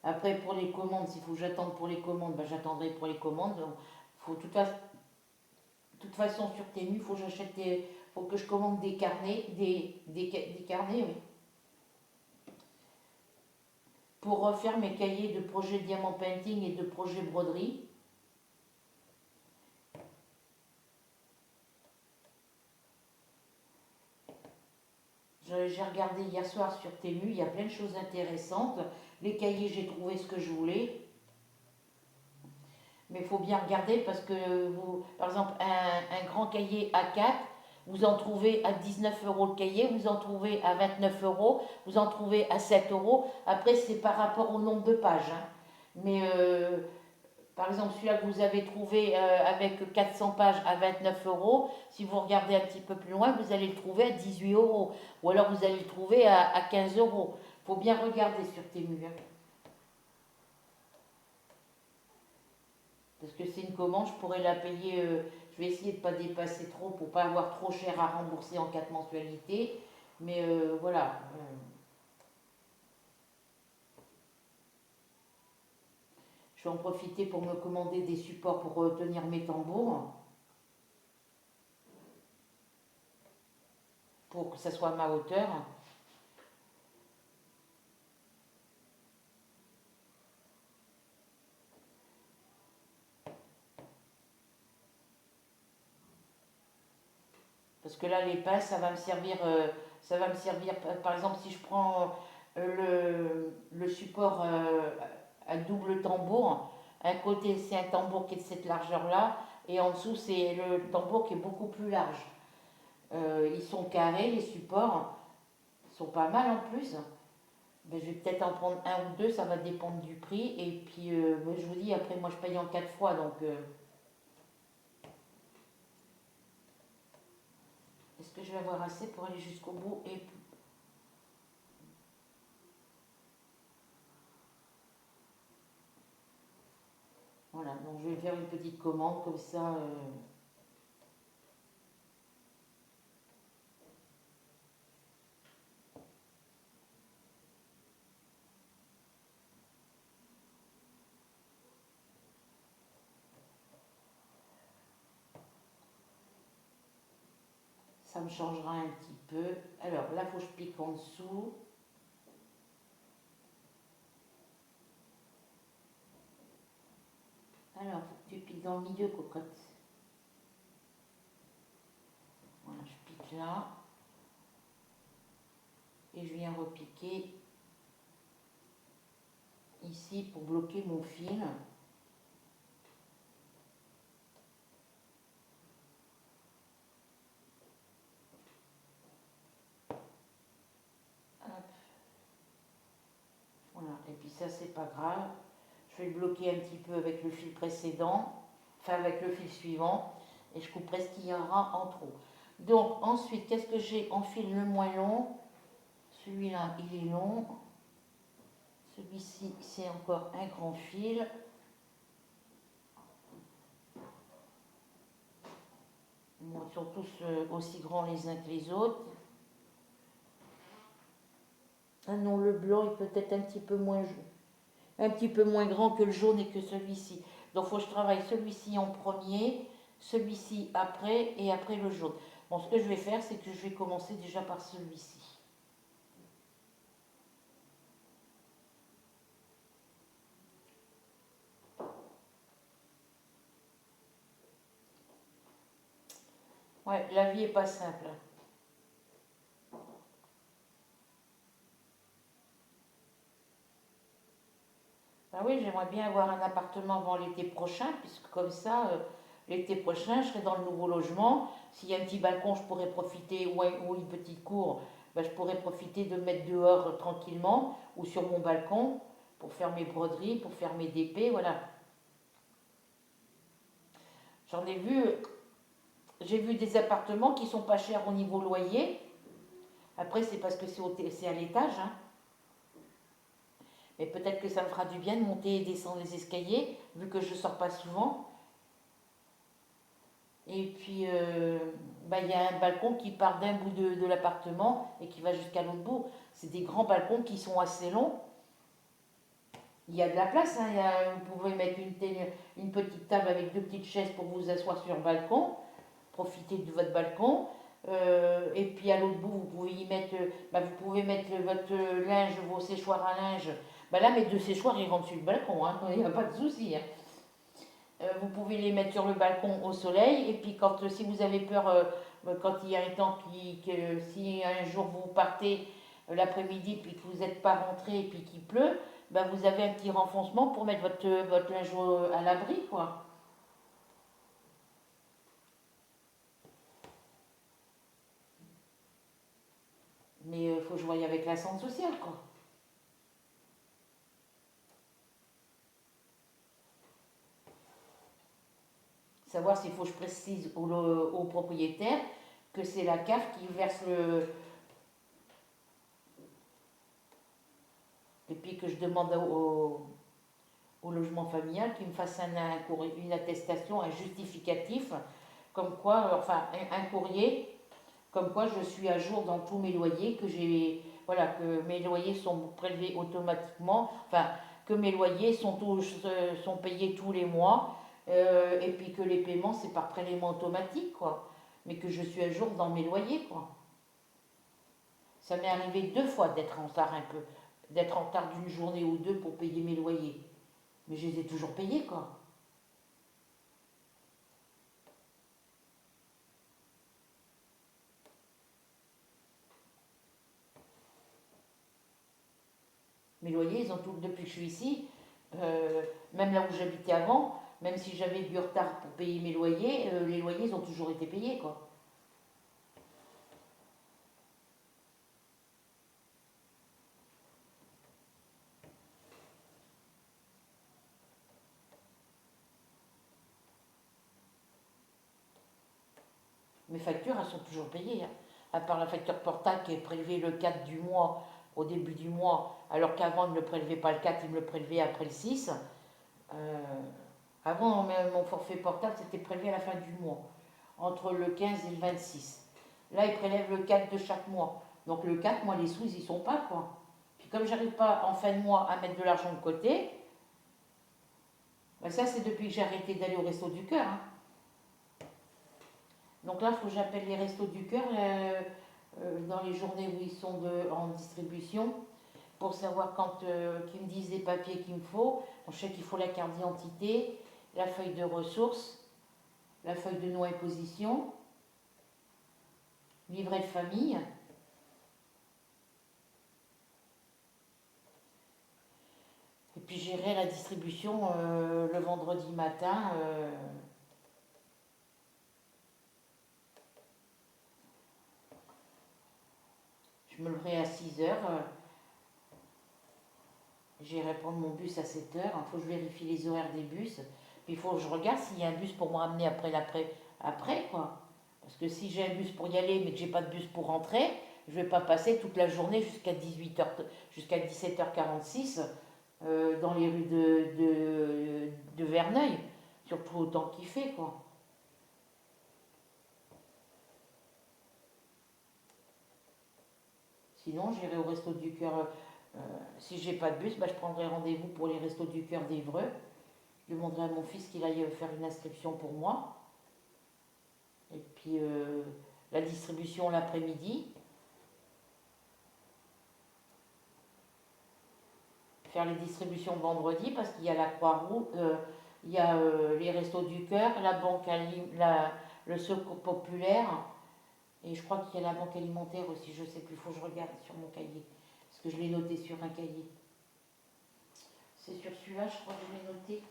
Après, pour les commandes, s'il faut que j'attende pour les commandes, ben, j'attendrai pour les commandes. Donc, faut, de toute façon, sur Temu, il faut que faut que je commande des carnets, des carnets, oui, pour refaire mes cahiers de projet diamant painting et de projet broderie. J'ai regardé hier soir sur Temu, il y a plein de choses intéressantes. Les cahiers, j'ai trouvé ce que je voulais. Mais il faut bien regarder parce que, vous, par exemple, un grand cahier A4, vous en trouvez à 19 € le cahier, vous en trouvez à 29 €, vous en trouvez à 7 €. Après, c'est par rapport au nombre de pages, hein. Mais par exemple, celui-là que vous avez trouvé avec 400 pages à 29 €, si vous regardez un petit peu plus loin, vous allez le trouver à 18 €. Ou alors vous allez le trouver à 15 €. Il faut bien regarder sur Temu, hein. Parce que c'est une commande, je pourrais la payer, je vais essayer de ne pas dépasser trop pour ne pas avoir trop cher à rembourser en 4 mensualités. Mais voilà, je vais en profiter pour me commander des supports pour tenir mes tambours, pour que ça soit à ma hauteur. Parce que là, les pinces, ça va me servir, par exemple, si je prends le support à double tambour, un côté c'est un tambour qui est de cette largeur-là, et en dessous c'est le tambour qui est beaucoup plus large. Ils sont carrés, les supports, ils sont pas mal en plus. Ben, je vais peut-être en prendre un ou deux, ça va dépendre du prix. Et puis, ben, je vous dis, après, moi je paye en 4 fois, donc est-ce que je vais avoir assez pour aller jusqu'au bout et voilà, donc je vais faire une petite commande comme ça. Ça me changera un petit peu. Alors là, il faut que je pique en dessous. Alors, faut que tu piques dans le milieu, cocotte. Voilà, je pique là. Et je viens repiquer ici pour bloquer mon fil. Hop. Voilà, et puis ça, c'est pas grave. Je vais le bloquer un petit peu avec le fil précédent, enfin avec le fil suivant, et je couperai ce qu'il y aura en trop. Donc ensuite, qu'est-ce que j'ai en fil le moins long? Celui-là, il est long. Celui-ci, c'est encore un grand fil. Bon, ils sont tous aussi grands les uns que les autres. Ah non, le blanc est peut-être un petit peu moins grand que le jaune et que celui-ci. Donc il faut que je travaille celui-ci en premier, celui-ci après et après le jaune. Bon, ce que je vais faire, c'est que je vais commencer déjà par celui-ci. Ouais, la vie est pas simple. Ah oui, j'aimerais bien avoir un appartement avant l'été prochain, puisque comme ça, l'été prochain, je serai dans le nouveau logement. S'il y a un petit balcon, je pourrais profiter, ou une petite cour, ben, je pourrais profiter de me mettre dehors tranquillement, ou sur mon balcon, pour faire mes broderies, pour faire mes DP, voilà. J'en ai vu, j'ai vu des appartements qui sont pas chers au niveau loyer. Après, c'est parce que c'est à l'étage, hein. Mais peut-être que ça me fera du bien de monter et descendre les escaliers, vu que je ne sors pas souvent. Et puis, bah, il y a un balcon qui part d'un bout de l'appartement et qui va jusqu'à l'autre bout. C'est des grands balcons qui sont assez longs. Il y a de la place, hein. Vous pouvez mettre une petite table avec deux petites chaises pour vous asseoir sur le balcon, profiter de votre balcon. Et puis à l'autre bout, vous pouvez y mettre, bah, vous pouvez mettre votre linge, vos séchoirs à linge. Bah là, mes deux séchoirs, ils rentrent sur le balcon, hein. Il n'y a pas de souci, hein. Vous pouvez les mettre sur le balcon au soleil. Et puis, si vous avez peur, quand il y a un temps que si un jour vous partez l'après-midi, puis que vous n'êtes pas rentré, et puis qu'il pleut, ben vous avez un petit renfoncement pour mettre votre linge à l'abri, quoi. Mais il faut que je voie avec la centre sociale, quoi. Savoir s'il faut que je précise au propriétaire que c'est la CAF qui verse et puis que je demande au logement familial qui me fasse une attestation, un justificatif, comme quoi, enfin un courrier, comme quoi je suis à jour dans tous mes loyers, voilà, que mes loyers sont prélevés automatiquement, enfin que mes loyers sont payés tous les mois, et puis que les paiements c'est par prélèvement automatique, quoi, mais que je suis à jour dans mes loyers, quoi. Ça m'est arrivé deux fois d'être en retard un peu, d'être en retard d'une journée ou deux pour payer mes loyers. Mais je les ai toujours payés, quoi. Mes loyers, ils ont tout, depuis que je suis ici, euh, même là où j'habitais avant, même si j'avais du retard pour payer mes loyers, les loyers, ils ont toujours été payés, quoi. Mes factures, elles sont toujours payées, hein. À part la facture portable qui est prélevée le 4 du mois, au début du mois, alors qu'avant, ils ne me prélevaient pas le 4, ils me le prélevaient après le 6. Euh, Avant, mon forfait portable, c'était prélevé à la fin du mois, entre le 15 et le 26. Là, ils prélèvent le 4 de chaque mois. Donc le 4, moi, les sous, ils y sont pas, quoi. Puis comme j'arrive pas en fin de mois à mettre de l'argent de côté, ben ça, c'est depuis que j'ai arrêté d'aller au Resto du Cœur, hein. Donc là, il faut que j'appelle les Restos du Cœur dans les journées où ils sont en distribution pour savoir qu'ils me disent les papiers qu'il me faut. Bon, je sais qu'il faut la carte d'identité, la feuille de ressources, la feuille de non-imposition, livret de famille. Et puis j'irai la distribution le vendredi matin. Je me leverai à 6 heures. J'irai prendre mon bus à 7 heures. Il faut que je vérifie les horaires des bus. Puis il faut que je regarde s'il y a un bus pour me ramener après, quoi. Parce que si j'ai un bus pour y aller mais que j'ai pas de bus pour rentrer, je vais pas passer toute la journée jusqu'à 18 h, jusqu'à 17h46 dans les rues de Verneuil. Surtout au temps qu'il fait, quoi. Sinon, j'irai au Resto du Cœur. Si j'ai pas de bus, bah, je prendrai rendez-vous pour les Restos du Cœur d'Évreux. Je demanderai à mon fils qu'il aille faire une inscription pour moi. Et puis la distribution l'après-midi. Faire les distributions vendredi parce qu'il y a la Croix-Rouge, il y a les Restos du Cœur, la banque le Secours Populaire. Et je crois qu'il y a la banque alimentaire aussi, je sais plus, il faut que je regarde sur mon cahier. Parce que je l'ai noté sur un cahier. C'est sur celui-là, je crois que je l'ai noté.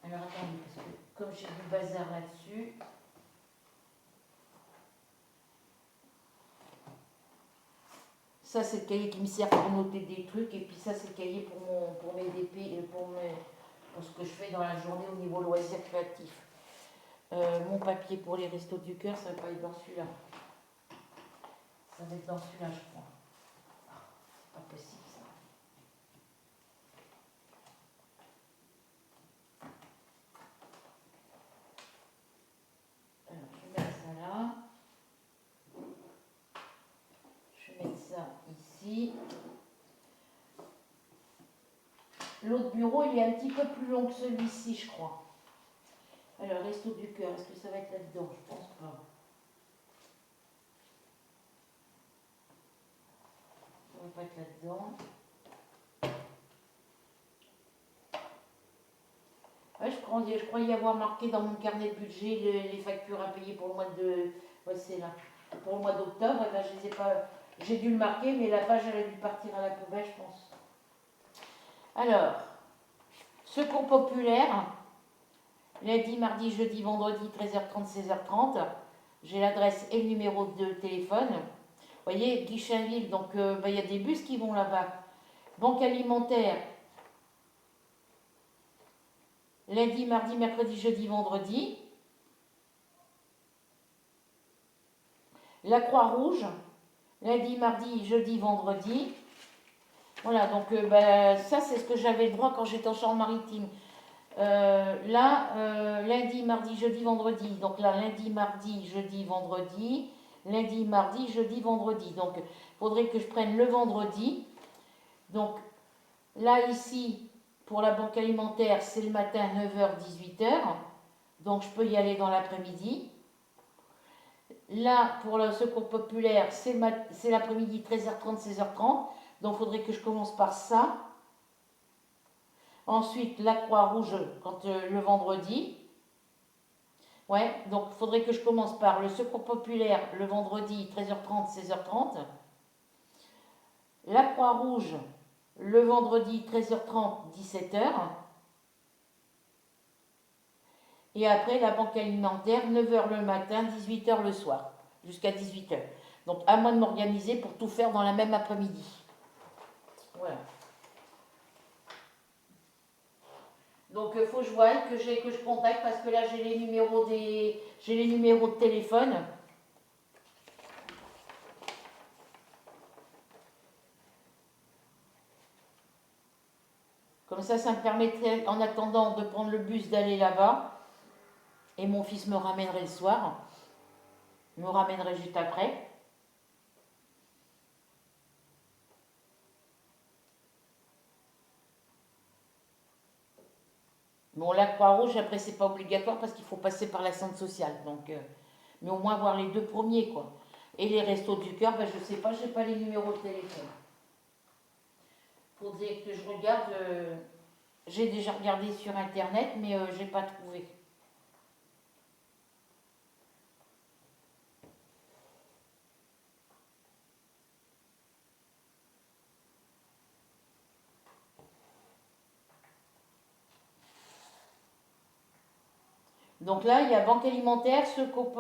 Alors attendez, parce que comme j'ai du bazar là-dessus. Ça, c'est le cahier qui me sert pour noter des trucs. Et puis ça, c'est le cahier pour mes DP, pour ce que je fais dans la journée au niveau loisirs créatifs. Mon papier pour les Restos du Cœur, ça va pas être dans celui-là. Ça va être dans celui-là, je crois. Ah, c'est pas possible, ça. Alors, je vais mettre ça là. Je vais mettre ça ici. L'autre bureau, il est un petit peu plus long que celui-ci, je crois. Alors, Resto du Cœur, est-ce que ça va être là-dedans? Je pense pas. Ça va pas être là-dedans. Ouais, je crois y avoir marqué dans mon carnet de budget les factures à payer pour le mois de... Ouais, c'est là. Pour le mois d'octobre, eh ben, je les ai pas... J'ai dû le marquer, mais la page, elle a dû partir à la poubelle, je pense. Alors, Secours populaire, lundi, mardi, jeudi, vendredi, 13h30, 16h30. J'ai l'adresse et le numéro de téléphone. Vous voyez, Guichainville, donc il y a des bus qui vont là-bas. Banque alimentaire, lundi, mardi, mercredi, jeudi, vendredi. La Croix-Rouge, lundi, mardi, jeudi, vendredi. Voilà, donc ça c'est ce que j'avais le droit quand j'étais en Charente-Maritime. Lundi, mardi, jeudi, vendredi. Donc là, lundi, mardi, jeudi, vendredi. Lundi, mardi, jeudi, vendredi. Donc, il faudrait que je prenne le vendredi. Donc, là, ici, pour la banque alimentaire, c'est le matin 9h, 18h. Donc, je peux y aller dans l'après-midi. Là, pour le secours populaire, c'est l'après-midi 13h30, 16h30. Donc, il faudrait que je commence par ça. Ensuite, la Croix-Rouge le vendredi. Ouais, donc il faudrait que je commence par le secours populaire le vendredi 13h30, 16h30. La Croix-Rouge le vendredi 13h30, 17h. Et après, la banque alimentaire, 9h le matin, 18h le soir, jusqu'à 18h. Donc, à moi de m'organiser pour tout faire dans la même après-midi. Voilà. Donc, il faut que je voie, que je contacte, parce que là, j'ai les numéros de téléphone. Comme ça me permettrait, en attendant, de prendre le bus, d'aller là-bas. Et mon fils me ramènerait le soir. Me ramènerait juste après. Bon, la Croix-Rouge, après, c'est pas obligatoire parce qu'il faut passer par la centre sociale. Donc, mais au moins voir les deux premiers, quoi. Et les Restos du Cœur, ben, je sais pas, j'ai pas les numéros de téléphone. Faudrait que je regarde. J'ai déjà regardé sur internet, mais j'ai pas trouvé. Donc là, il y a Banque alimentaire, Secours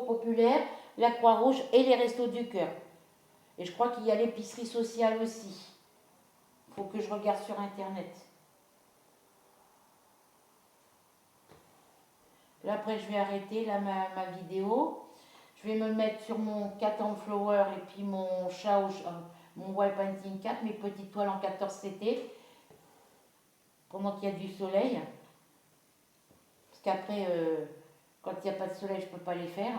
populaire, la Croix-Rouge et les Restos du Cœur. Et je crois qu'il y a l'épicerie sociale aussi. Il faut que je regarde sur internet. Là, après, je vais arrêter là, ma vidéo. Je vais me mettre sur mon cat en flower et puis mon chat, mon wall painting 4, mes petites toiles en 14 CT, pendant qu'il y a du soleil. Parce qu'après, quand il n'y a pas de soleil, je ne peux pas les faire.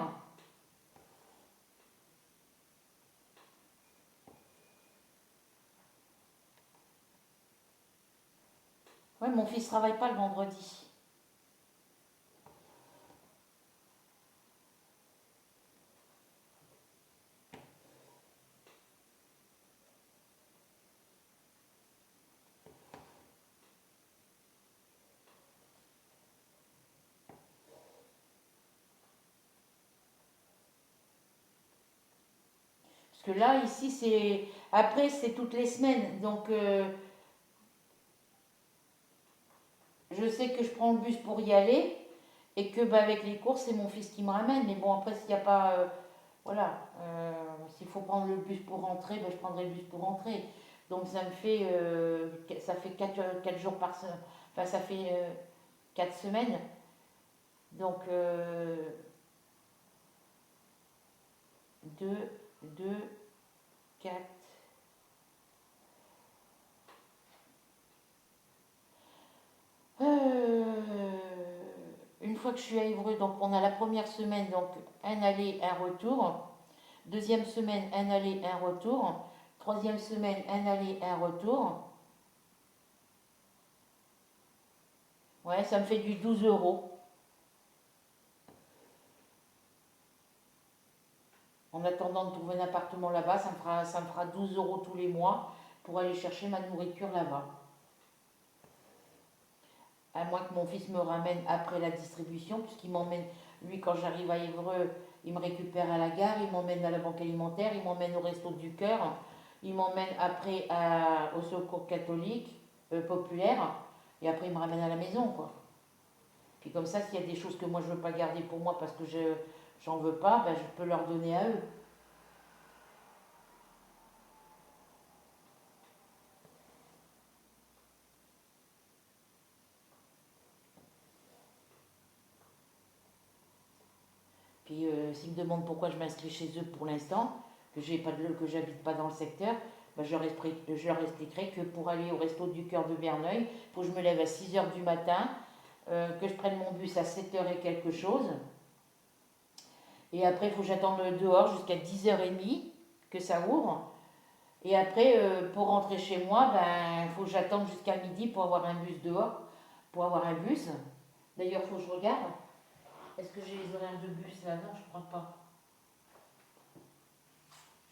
Ouais, mon fils travaille pas le vendredi. Parce que là, ici, c'est. Après, c'est toutes les semaines. Donc, je sais que je prends le bus pour y aller. Et que bah, avec les courses, c'est mon fils qui me ramène. Mais bon, après, s'il n'y a pas. Voilà. S'il faut prendre le bus pour rentrer, bah, je prendrai le bus pour rentrer. Donc, ça fait 4 jours par semaine. Enfin, ça fait 4 semaines. Donc, 2, 2, 4. Une fois que je suis à Évreux, donc on a la première semaine, donc un aller, un retour. Deuxième semaine, un aller, un retour. Troisième semaine, un aller, un retour. Ouais, ça me fait du 12 euros. En attendant de trouver un appartement là-bas, ça me fera 12 euros tous les mois pour aller chercher ma nourriture là-bas. À moins que mon fils me ramène après la distribution, puisqu'il m'emmène, lui, quand j'arrive à Évreux, il me récupère à la gare, il m'emmène à la banque alimentaire, il m'emmène au resto du cœur, il m'emmène après au secours catholique, populaire, et après il me ramène à la maison, quoi. Puis comme ça, s'il y a des choses que moi je veux pas garder pour moi parce que j'en veux pas, ben, je peux leur donner à eux. Puis s'ils me demandent pourquoi je m'inscris chez eux pour l'instant, que j'habite pas dans le secteur, ben, je leur expliquerai que pour aller au resto du cœur de Verneuil, il faut que je me lève à 6 heures du matin, que je prenne mon bus à 7 heures et quelque chose. Et après, il faut que j'attende dehors jusqu'à 10h30 que ça ouvre. Et après, pour rentrer chez moi, ben, il faut que j'attende jusqu'à midi pour avoir un bus dehors, pour avoir un bus. D'ailleurs, il faut que je regarde. Est-ce que j'ai les horaires de bus là? Non, je crois pas.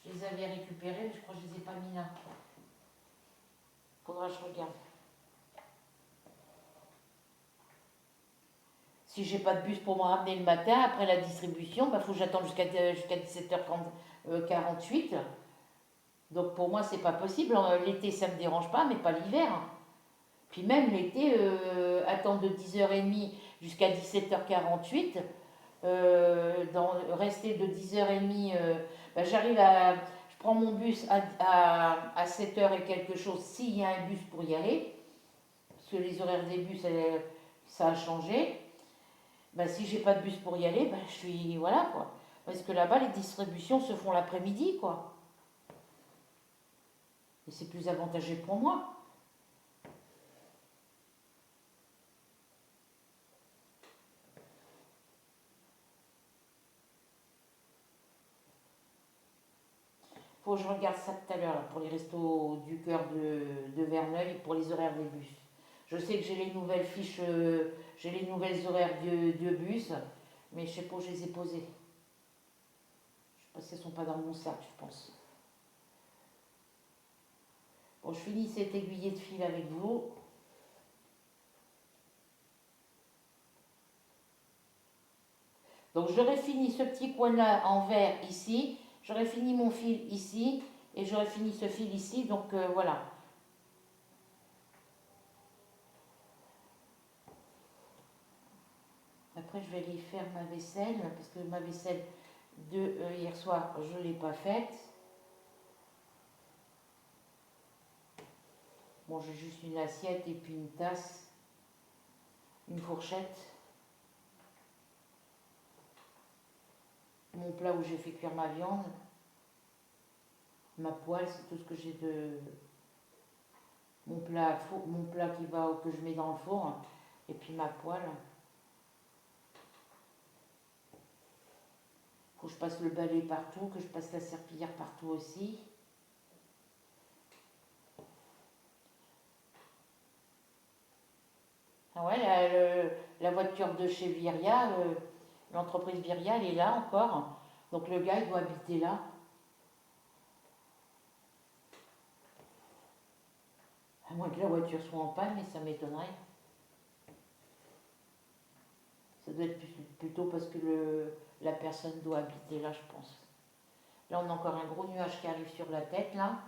Je les avais récupérés, mais je crois que je les ai pas mis là. Faudra que je regarde. Si j'ai pas de bus pour me ramener le matin, après la distribution, il faut que j'attende jusqu'à 17h48. Donc pour moi, c'est pas possible. L'été, ça me dérange pas, mais pas l'hiver. Puis même l'été, attendre de 10h30 jusqu'à 17h48, rester de 10h30, ben je prends mon bus à 7h et quelque chose, s'il y a un bus pour y aller, parce que les horaires des bus, ça a changé. Ben, si j'ai pas de bus pour y aller, ben, je suis, voilà quoi. Parce que là-bas, les distributions se font l'après-midi, quoi. Et c'est plus avantageux pour moi. Faut que je regarde ça tout à l'heure là, pour les restos du cœur de Verneuil, pour les horaires des bus. Je sais que j'ai les nouvelles fiches, j'ai les nouvelles horaires de bus, mais je sais pas où je les ai posées. Je sais pas si elles sont pas dans mon sac, je pense. Bon, je finis cet aiguillé de fil avec vous. Donc j'aurais fini ce petit coin-là en vert ici, j'aurais fini mon fil ici, et j'aurais fini ce fil ici, donc voilà. Après je vais aller faire ma vaisselle, parce que ma vaisselle de hier soir, je ne l'ai pas faite. Bon, j'ai juste une assiette et puis une tasse, une fourchette. Mon plat où j'ai fait cuire ma viande. Ma poêle, c'est tout ce que j'ai de... Mon plat que je mets dans le four. Et puis ma poêle. Faut que je passe le balai partout, que je passe la serpillière partout aussi. voiture de chez Viria, l'entreprise Viria, elle est là encore. Donc le gars, il doit habiter là. À moins que la voiture soit en panne, mais ça m'étonnerait. Ça doit être plutôt parce que la personne doit habiter là, je pense. Là, on a encore un gros nuage qui arrive sur la tête, là.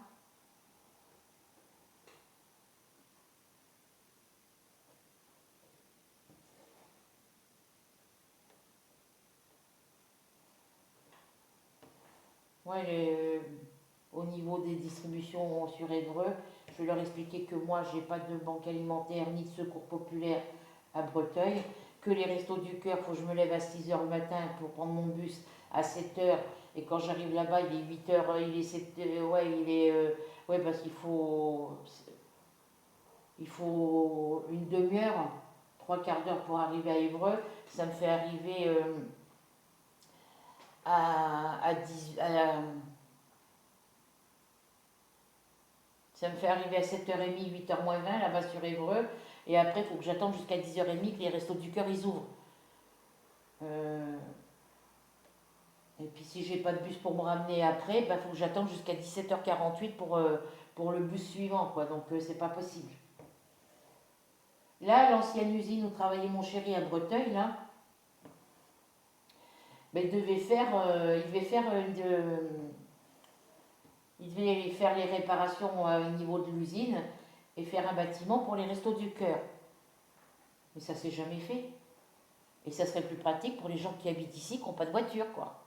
Ouais, au niveau des distributions sur Évreux, je vais leur expliquer que moi, j'ai pas de banque alimentaire ni de secours populaire à Breteuil, que les restos du cœur, il faut que je me lève à 6 heures le matin pour prendre mon bus à 7 heures, et quand j'arrive là-bas, il est 8 heures, il est 7 ouais, ouais, parce il faut une demi-heure, trois quarts d'heure pour arriver à Évreux, ça me fait arriver à 10, ça me fait arriver à 7h30, 8h moins 20 là-bas sur Évreux. Et après, il faut que j'attende jusqu'à 10h30 que les restos du cœur ils ouvrent. Et puis si j'ai pas de bus pour me ramener après, il faut que j'attende jusqu'à 17h48 pour le bus suivant, quoi. Donc c'est pas possible. Là, l'ancienne usine où travaillait mon chéri à Breteuil, là, ben, il devait faire les réparations au niveau de l'usine et faire un bâtiment pour les restos du cœur. Mais ça s'est jamais fait. Et ça serait plus pratique pour les gens qui habitent ici, qui n'ont pas de voiture, quoi.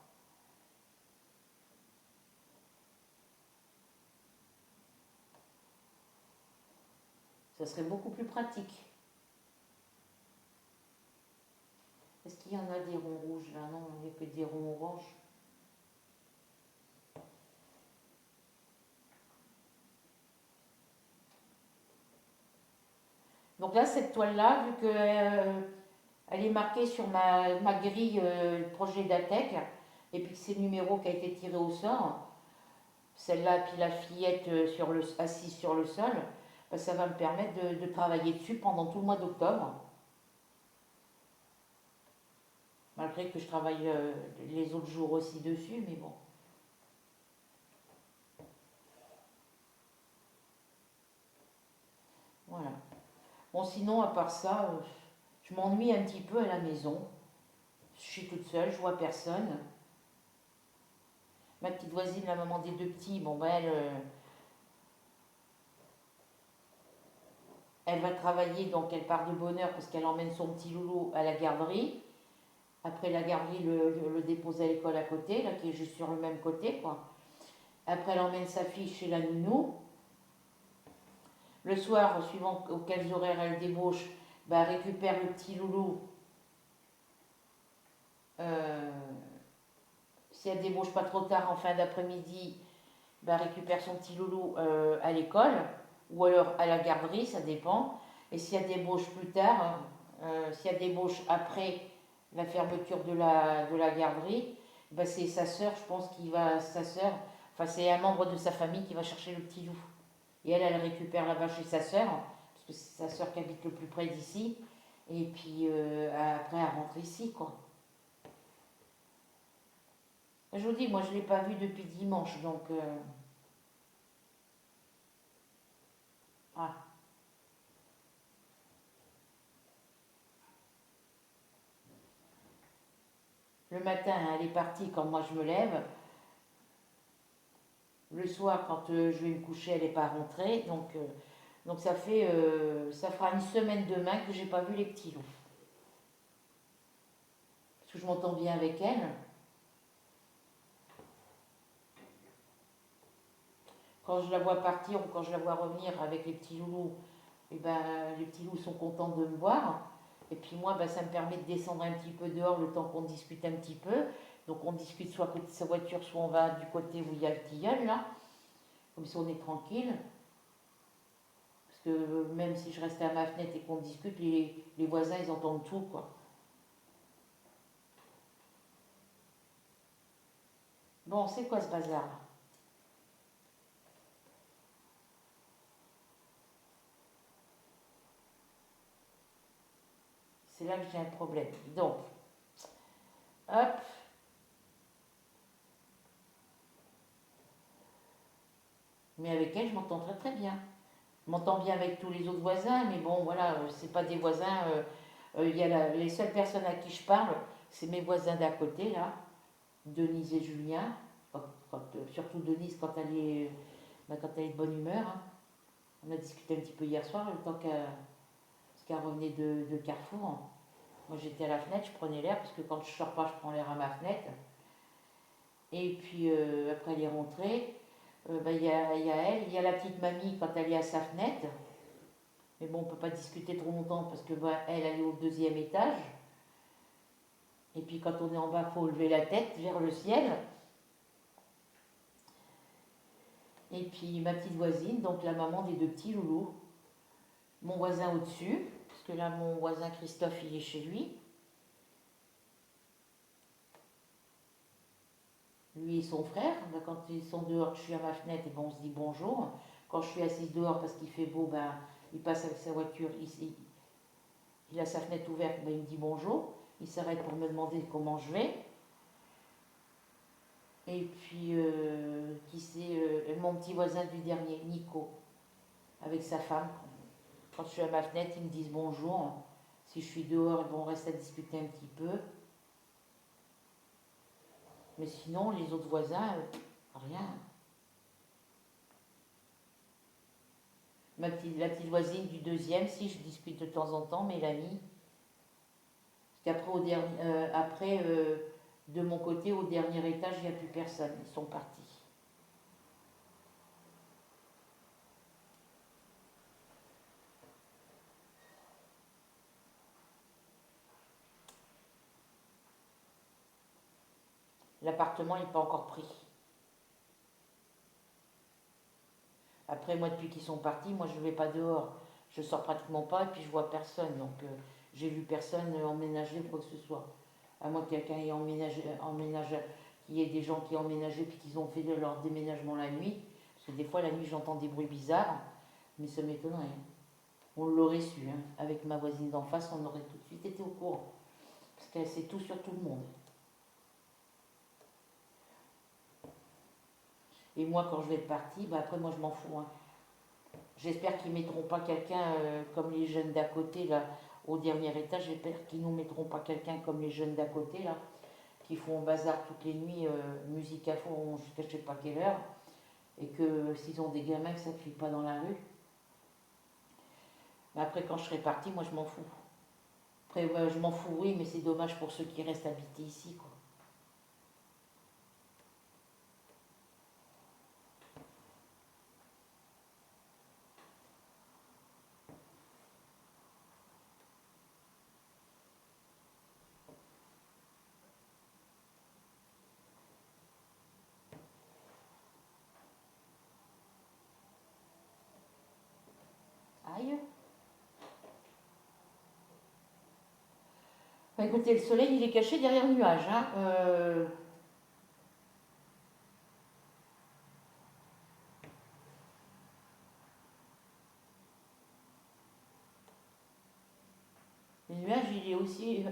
Ça serait beaucoup plus pratique. Est-ce qu'il y en a des ronds rouges là? Non, il n'y a que des ronds oranges. Donc là, cette toile-là, vu qu'elle elle est marquée sur ma grille projet d'ATEC, et puis que c'est le numéro qui a été tiré au sort, celle-là, puis la fillette assise sur le sol, ben, ça va me permettre de travailler dessus pendant tout le mois d'octobre. Malgré que je travaille les autres jours aussi dessus, mais bon. Voilà. Bon, sinon, à part ça, je m'ennuie un petit peu à la maison. Je suis toute seule, je vois personne. Ma petite voisine, la maman des deux petits, bon, ben, elle va travailler, donc elle part de bonne heure parce qu'elle emmène son petit loulou à la garderie. Après la garderie, le dépose à l'école à côté, là, qui est juste sur le même côté, quoi. Après, elle emmène sa fille chez la nounou. Le soir, suivant auxquels horaires elle débauche, bah, elle récupère le petit loulou. Euh, si elle débauche pas trop tard en fin d'après-midi, bah, elle récupère son petit loulou à l'école ou alors à la garderie, ça dépend. Et si elle débauche plus tard, si elle débauche après la fermeture de la garderie, bah, c'est sa sœur, je pense, sa sœur, enfin c'est un membre de sa famille qui va chercher le petit loup. Et elle récupère là-bas chez sa sœur, parce que c'est sa sœur qui habite le plus près d'ici. Et puis après, elle rentre ici, quoi. Je vous dis, moi, je ne l'ai pas vue depuis dimanche, donc... Ah. Le matin, elle est partie quand moi je me lève. Le soir, quand je vais me coucher, elle n'est pas rentrée. Donc ça fera une semaine demain que j'ai pas vu les petits loups. Parce que je m'entends bien avec elle. Quand je la vois partir ou quand je la vois revenir avec les petits loulous, et ben, les petits loups sont contents de me voir. Et puis moi, ben, ça me permet de descendre un petit peu dehors le temps qu'on discute un petit peu. Donc on discute soit à côté de sa voiture, soit on va du côté où il y a le tilleul, là. Comme ça on est tranquille. Parce que même si je reste à ma fenêtre et qu'on discute, les voisins, ils entendent tout, quoi. Bon, c'est quoi ce bazar là? C'est là que j'ai un problème. Donc, hop. Mais avec elle, je m'entends très très bien. Je m'entends bien avec tous les autres voisins, mais bon, voilà, c'est pas des voisins. Il y a les seules personnes à qui je parle, c'est mes voisins d'à côté, là, Denise et Julien. Surtout Denise quand elle est de bonne humeur, hein. On a discuté un petit peu hier soir, le temps qu'elle revenait de Carrefour. Moi j'étais à la fenêtre, je prenais l'air, parce que quand je sors pas, je prends l'air à ma fenêtre. Et puis après elle est rentrée. Il y a elle, il y a la petite mamie quand elle est à sa fenêtre. Mais bon, on ne peut pas discuter trop longtemps parce que elle est au deuxième étage. Et puis quand on est en bas, il faut lever la tête vers le ciel. Et puis ma petite voisine, donc la maman des deux petits loulous. Mon voisin au-dessus, parce que là mon voisin Christophe il est chez lui. Lui et son frère, quand ils sont dehors, je suis à ma fenêtre et bon, on se dit bonjour. Quand je suis assise dehors parce qu'il fait beau, il passe avec sa voiture, il a sa fenêtre ouverte, il me dit bonjour. Il s'arrête pour me demander comment je vais. Et puis, qui c'est mon petit voisin du dernier, Nico, avec sa femme. Quand je suis à ma fenêtre, ils me disent bonjour. Si je suis dehors, on reste à discuter un petit peu. Mais sinon, les autres voisins, rien. La petite voisine du deuxième, si je discute de temps en temps, Mélanie. Parce qu'après, de mon côté, au dernier étage, il n'y a plus personne. Ils sont partis. L'appartement n'est pas encore pris. Après, moi, depuis qu'ils sont partis, moi, je ne vais pas dehors. Je sors pratiquement pas et puis je vois personne. Donc, j'ai vu personne emménager quoi que ce soit. À moins que quelqu'un ait emménagé, qu'il y ait des gens qui ont emménagé puis qu'ils ont fait leur déménagement la nuit. Parce que des fois, la nuit, j'entends des bruits bizarres. Mais ça m'étonnerait. On l'aurait su. Hein. Avec ma voisine d'en face, on aurait tout de suite été au courant. Parce qu'elle sait tout sur tout le monde. Et moi, quand je vais être partie, après, moi, je m'en fous. Hein. J'espère qu'ils ne mettront pas quelqu'un comme les jeunes d'à côté, là, au dernier étage. J'espère qu'ils ne nous mettront pas quelqu'un comme les jeunes d'à côté, là, qui font bazar toutes les nuits, musique à fond jusqu'à je ne sais pas quelle heure. Et que s'ils ont des gamins, que ça ne crie pas dans la rue. Mais après, quand je serai partie, moi, je m'en fous. Après, je m'en fous, oui, mais c'est dommage pour ceux qui restent habités ici, quoi. Aïe. Écoutez, le soleil, il est caché derrière le nuage. Hein. Le nuage, il est aussi...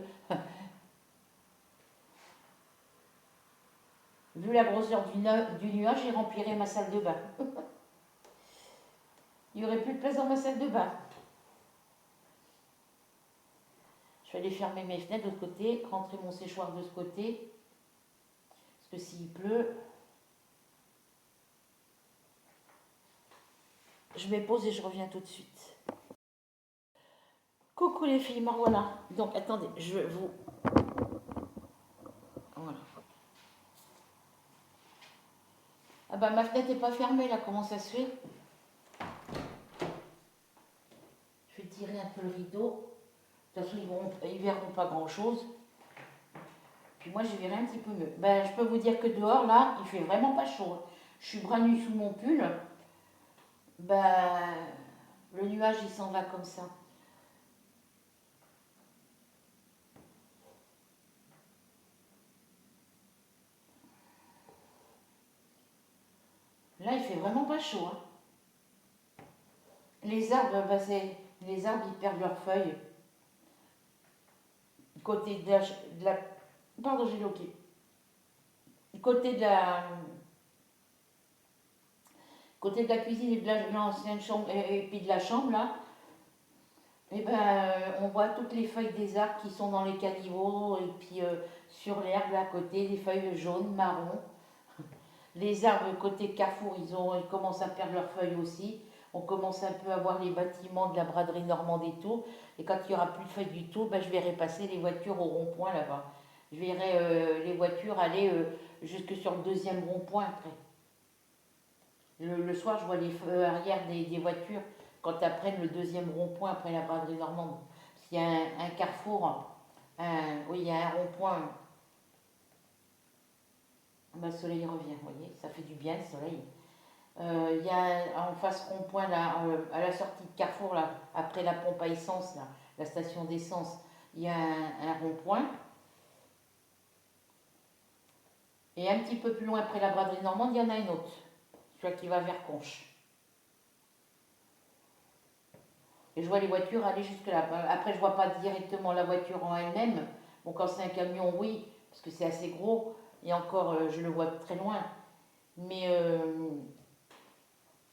Vu la grosseur du nuage, il remplirait ma salle de bain. Il n'y aurait plus de place dans ma salle de bain. Je vais aller fermer mes fenêtres de l'autre côté, rentrer mon séchoir de ce côté. Parce que s'il pleut, je me pose et je reviens tout de suite. Coucou les filles, me voilà. Donc attendez, je vous... Voilà. Ah bah ma fenêtre n'est pas fermée là, comment ça se fait? Je vais tirer un peu le rideau. De toute façon, ils verront pas grand chose. Puis moi, je verrai un petit peu mieux. Ben, je peux vous dire que dehors, là, il fait vraiment pas chaud. Je suis bras nus sous mon pull. Ben, le nuage, il s'en va comme ça. Là, il fait vraiment pas chaud. Hein. Les arbres, les arbres, ils perdent leurs feuilles. côté de la pardon, j'ai loqué. Côté de la, côté de la cuisine et de l'ancienne chambre, et puis de la chambre, là, et ben, on voit toutes les feuilles des arbres qui sont dans les caniveaux, et puis sur l'herbe, là, à côté, des feuilles jaunes, marron. Les arbres côté carrefour, ils commencent à perdre leurs feuilles aussi. On commence un peu à voir les bâtiments de la braderie normande et tout. Et quand il n'y aura plus de feuilles du tout, ben, je verrai passer les voitures au rond-point là-bas. Je verrai les voitures aller jusque sur le deuxième rond-point après. Le soir, je vois les feux arrière des voitures quand elles prennent le deuxième rond-point après la braderie normande. S'il y a un carrefour, oui, il y a un rond-point. Ben, le soleil revient, vous voyez, ça fait du bien le soleil. Il y a en face rond-point, là, à la sortie de Carrefour, là, après la pompe à essence, là, la station d'essence, il y a un rond-point. Et un petit peu plus loin, après la braderie normande, il y en a un autre, celui qui va vers Conches. Et je vois les voitures aller jusque là. Après, je vois pas directement la voiture en elle-même. Bon, quand c'est un camion, oui, parce que c'est assez gros. Et encore, je le vois très loin. Mais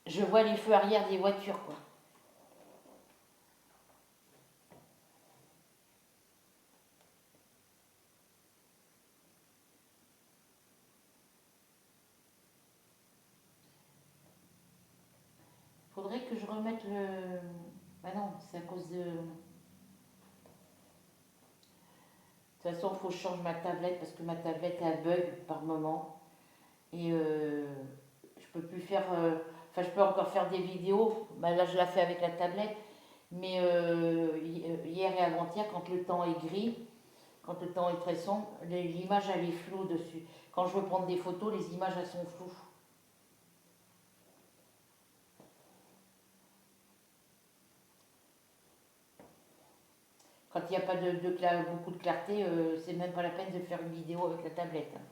je vois les feux arrière des voitures, quoi. Faudrait que je remette le. Ah non, c'est à cause de. De toute façon, il faut que je change ma tablette parce que ma tablette elle bug par moment. Et je peux plus faire. Enfin, je peux encore faire des vidéos. Bah, là, je la fais avec la tablette. Mais hier et avant-hier, quand le temps est gris, quand le temps est très sombre, l'image elle est floue dessus. Quand je veux prendre des photos, les images elles sont floues. Quand il n'y a pas beaucoup de clarté, c'est même pas la peine de faire une vidéo avec la tablette, hein.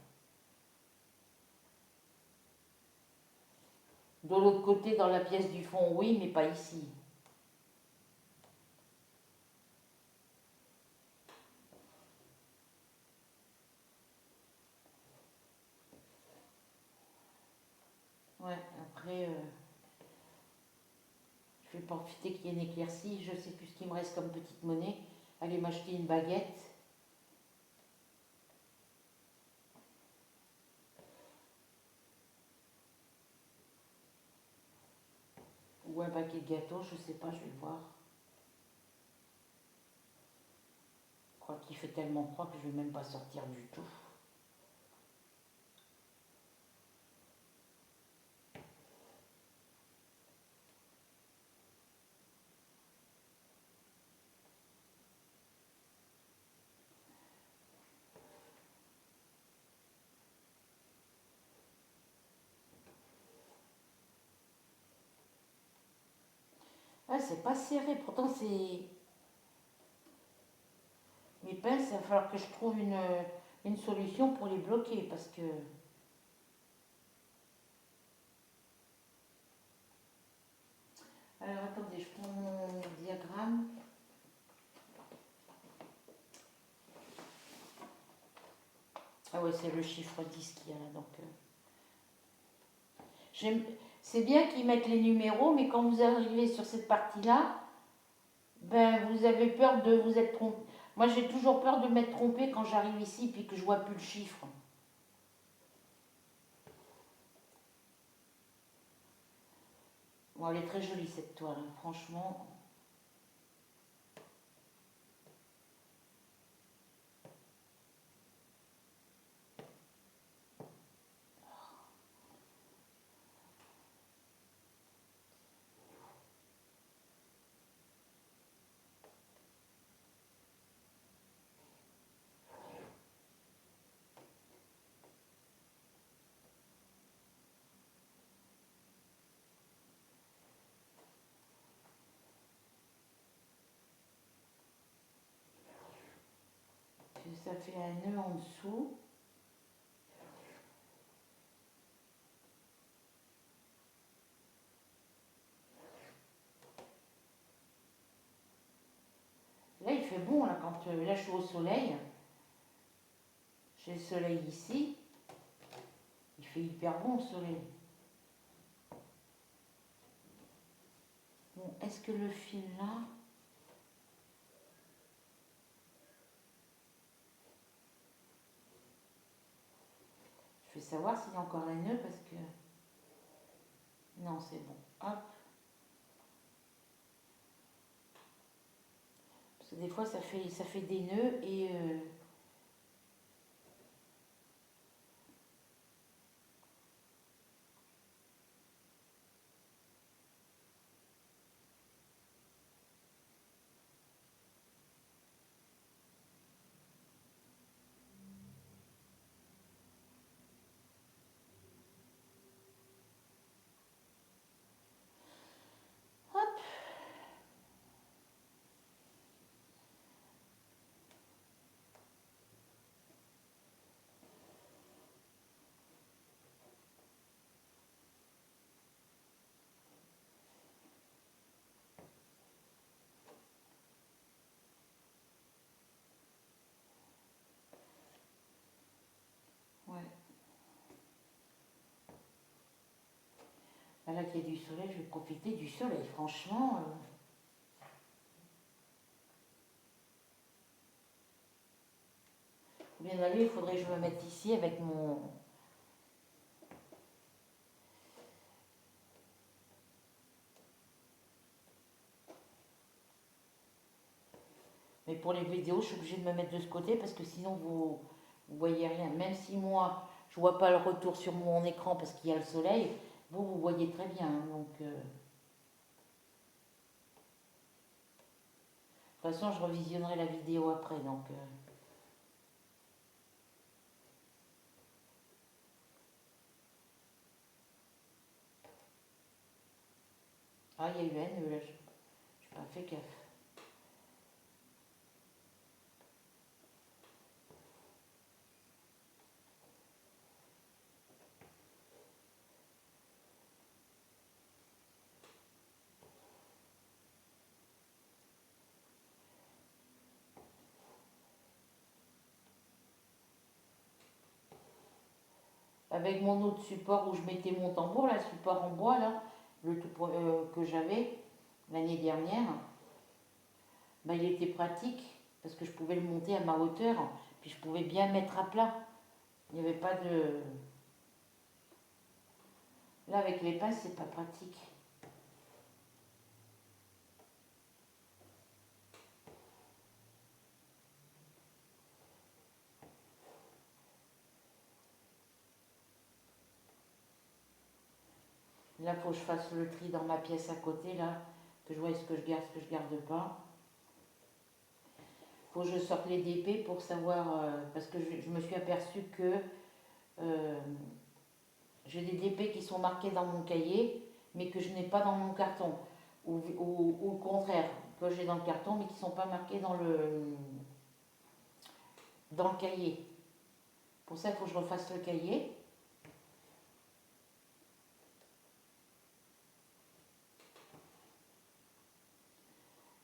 De l'autre côté, dans la pièce du fond, oui, mais pas ici. Ouais, après, je vais profiter qu'il y ait une éclaircie. Je sais plus ce qu'il me reste comme petite monnaie. Aller m'acheter une baguette. Ou un paquet de gâteaux, je sais pas, je vais voir. Je crois qu'il fait tellement froid que je vais même pas sortir du tout. Ah, c'est pas serré, pourtant c'est. Mes pinces, il va falloir que je trouve une solution pour les bloquer parce que. Alors attendez, je prends mon diagramme. Ah ouais, c'est le chiffre 10 qu'il y a là, donc. C'est bien qu'ils mettent les numéros, mais quand vous arrivez sur cette partie-là, ben vous avez peur de vous être trompé. Moi, j'ai toujours peur de m'être trompé quand j'arrive ici puis que je vois plus le chiffre. Bon, elle est très jolie cette toile, hein, franchement. Ça fait un nœud en dessous. Là, il fait bon là quand là je suis au soleil. J'ai le soleil ici. Il fait hyper bon le soleil. Bon, est-ce que le fil là... Je vais savoir s'il y a encore les nœuds parce que... Non, c'est bon. Hop. Parce que des fois ça fait des nœuds et... Hop. Ouais. Là qu'il y a du soleil, je vais profiter du soleil. Franchement... bien aller, il faudrait que je me mette ici avec mon... Mais pour les vidéos, je suis obligée de me mettre de ce côté parce que sinon vous voyez rien. Même si moi, je vois pas le retour sur mon écran parce qu'il y a le soleil, vous voyez très bien. Hein, donc, de toute façon, je revisionnerai la vidéo après. Donc, ah, il y a eu un, là, je n'ai pas fait gaffe. Avec mon autre support où je mettais mon tambour, là, le support en bois, là, le tout, que j'avais l'année dernière, bah, il était pratique parce que je pouvais le monter à ma hauteur, puis je pouvais bien mettre à plat. Il n'y avait pas de... Là, avec les pinces, c'est pas pratique. Là, il faut que je fasse le tri dans ma pièce à côté, là, que je vois ce que je garde, ce que je garde pas. Faut que je sorte les DP pour savoir, parce que je me suis aperçue que euh, j'ai des DP qui sont marqués dans mon cahier, mais que je n'ai pas dans mon carton. Ou au contraire, que j'ai dans le carton, mais qui ne sont pas marqués dans le cahier. Pour ça, il faut que je refasse le cahier.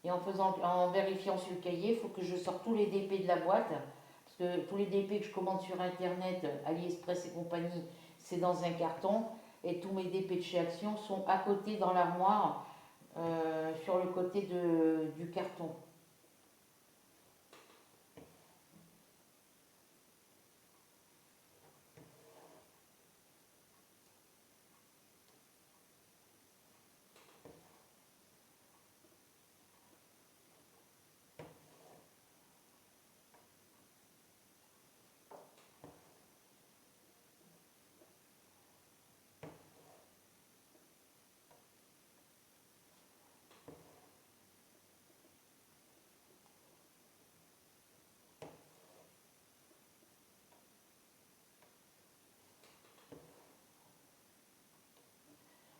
Et en vérifiant sur le cahier, il faut que je sorte tous les DP de la boîte. Parce que tous les DP que je commande sur Internet, AliExpress et compagnie, c'est dans un carton. Et tous mes DP de chez Action sont à côté dans l'armoire, sur le côté du carton.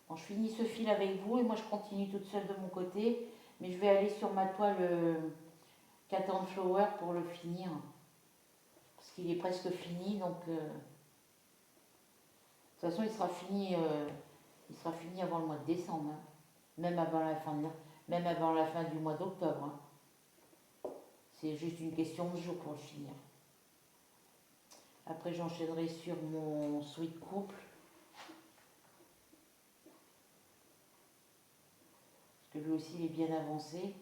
Bon, je finis ce fil avec vous et moi je continue toute seule de mon côté. Mais je vais aller sur ma toile Cat and Flower pour le finir. Parce qu'il est presque fini, donc... de toute façon, il sera fini avant le mois de décembre. Hein. Même avant la fin du mois d'octobre. Hein. C'est juste une question de jour pour le finir. Après, j'enchaînerai sur mon sweet couple. Parce que lui aussi, il est bien avancé.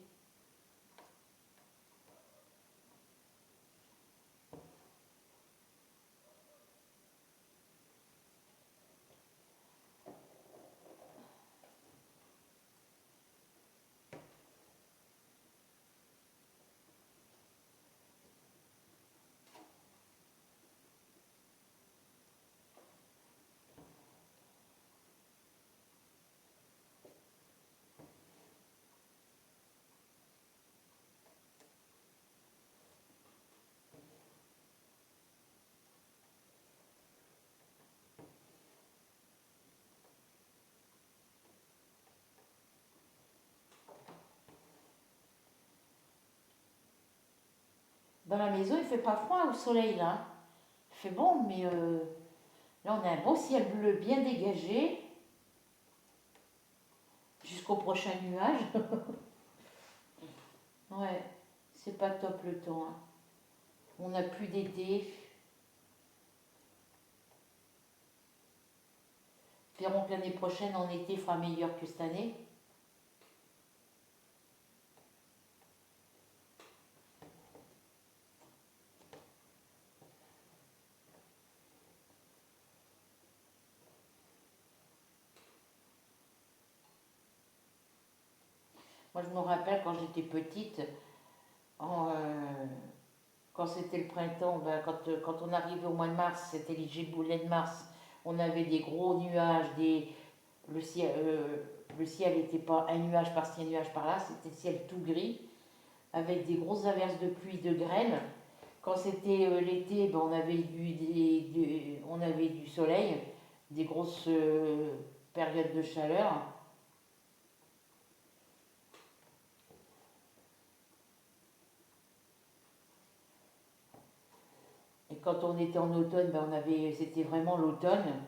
Dans la maison, il fait pas froid au soleil là. Il fait bon, mais là on a un beau ciel bleu bien dégagé jusqu'au prochain nuage. Ouais, c'est pas top le temps, hein. On n'a plus d'été. Espérons que l'année prochaine en été fera meilleur que cette année. Moi je me rappelle quand j'étais petite, en, quand c'était le printemps, ben, quand on arrivait au mois de mars, c'était les giboulées de mars, on avait des gros nuages, le ciel n'était pas un nuage par-ci, un nuage par-là, c'était le ciel tout gris, avec des grosses averses de pluie, de grêle. Quand c'était l'été, ben, on avait du soleil, des grosses périodes de chaleur. Et quand on était en automne, ben, c'était vraiment l'automne.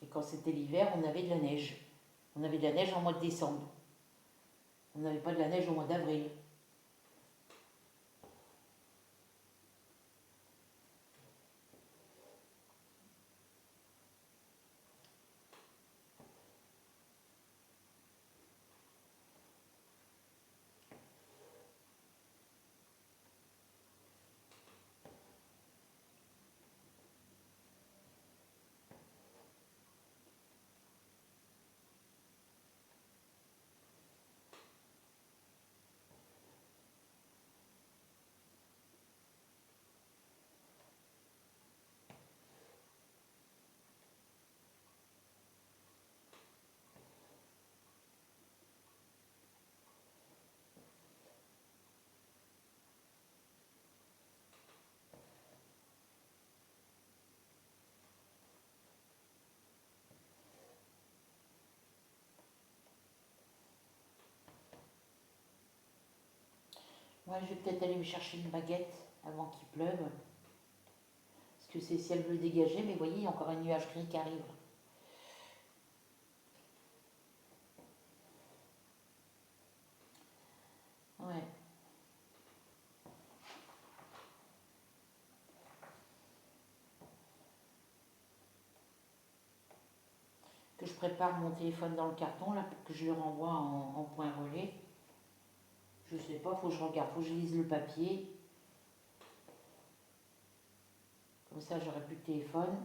Et quand c'était l'hiver, on avait de la neige. On avait de la neige en mois de décembre. On n'avait pas de la neige au mois d'avril. Moi, je vais peut-être aller me chercher une baguette avant qu'il pleuve. Parce que c'est ciel bleu dégagé, mais vous voyez, il y a encore un nuage gris qui arrive. Ouais. Que je prépare mon téléphone dans le carton, là, pour que je le renvoie en point relais. Je sais pas, faut que je regarde, faut que je lise le papier. Comme ça, j'aurai plus de téléphone.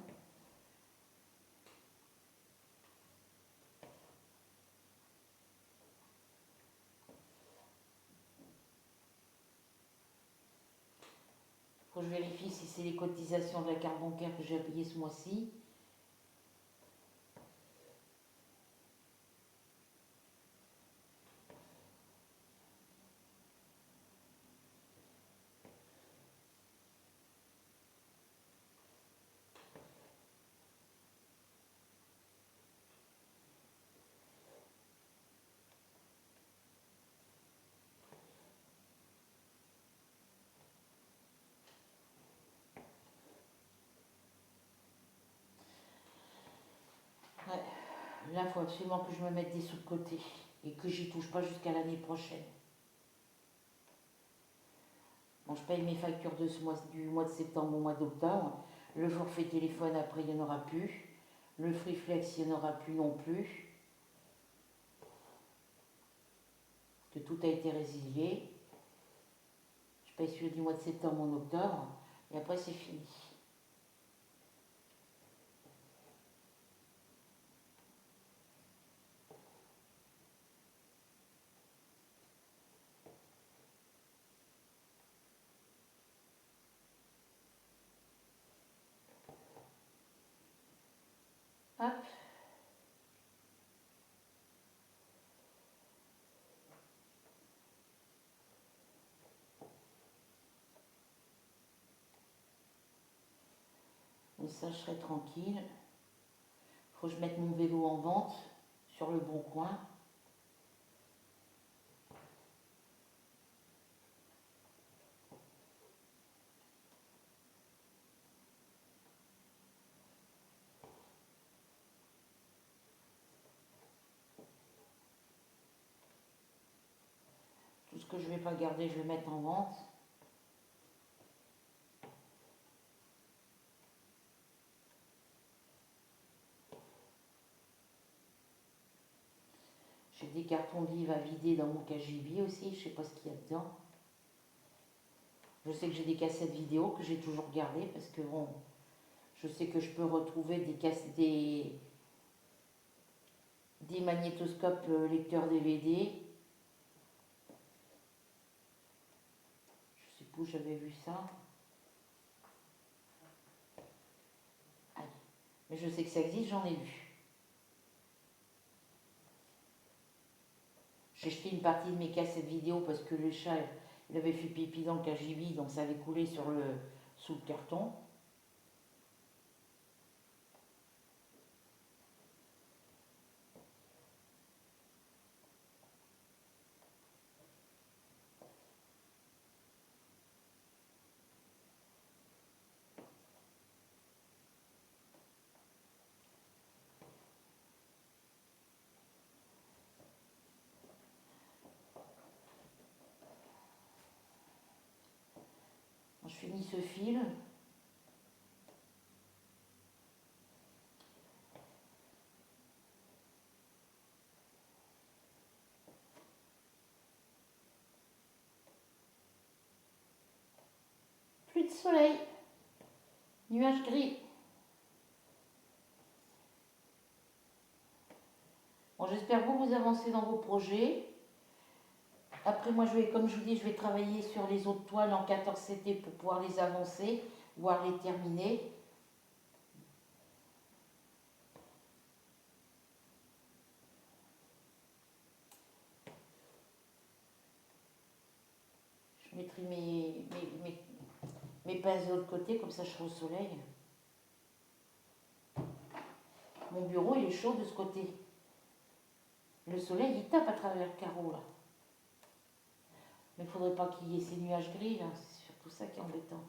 Faut que je vérifie si c'est les cotisations de la carte bancaire que j'ai à payer ce mois-ci. Ouais. Là, il faut absolument que je me mette des sous de côté et que j'y touche pas jusqu'à l'année prochaine. Bon, je paye mes factures de du mois de septembre au mois d'octobre. Le forfait téléphone, après, il n'y en aura plus. Le Freeflex, il n'y en aura plus non plus. Parce que tout a été résilié. Je paye celui du mois de septembre en octobre. Et après, c'est fini. Hop. Et ça, je serai tranquille. Faut que je mette mon vélo en vente sur le bon coin. Tout ce que je ne vais pas garder, je vais mettre en vente. J'ai des cartons de livres à vider dans mon KGB aussi, je ne sais pas ce qu'il y a dedans. Je sais que j'ai des cassettes vidéo que j'ai toujours gardées parce que bon, je sais que je peux retrouver des magnétoscopes lecteurs DVD. Je sais pas où j'avais vu ça. Aïe. Mais je sais que ça existe, j'en ai vu. J'ai jeté une partie de mes cassettes vidéo parce que le chat, il avait fait pipi dans le KGB, donc ça avait coulé sous le carton. Je finis ce fil. Plus de soleil. Nuages gris. Bon, j'espère que vous avancez dans vos projets. Après, moi, comme je vous dis, je vais travailler sur les autres toiles en 14 CT pour pouvoir les avancer, voire les terminer. Je mettrai mes pinces de l'autre côté, comme ça je serai au soleil. Mon bureau, il est chaud de ce côté. Le soleil, il tape à travers le carreau, là. Mais il ne faudrait pas qu'il y ait ces nuages gris, là. C'est surtout ça qui est embêtant.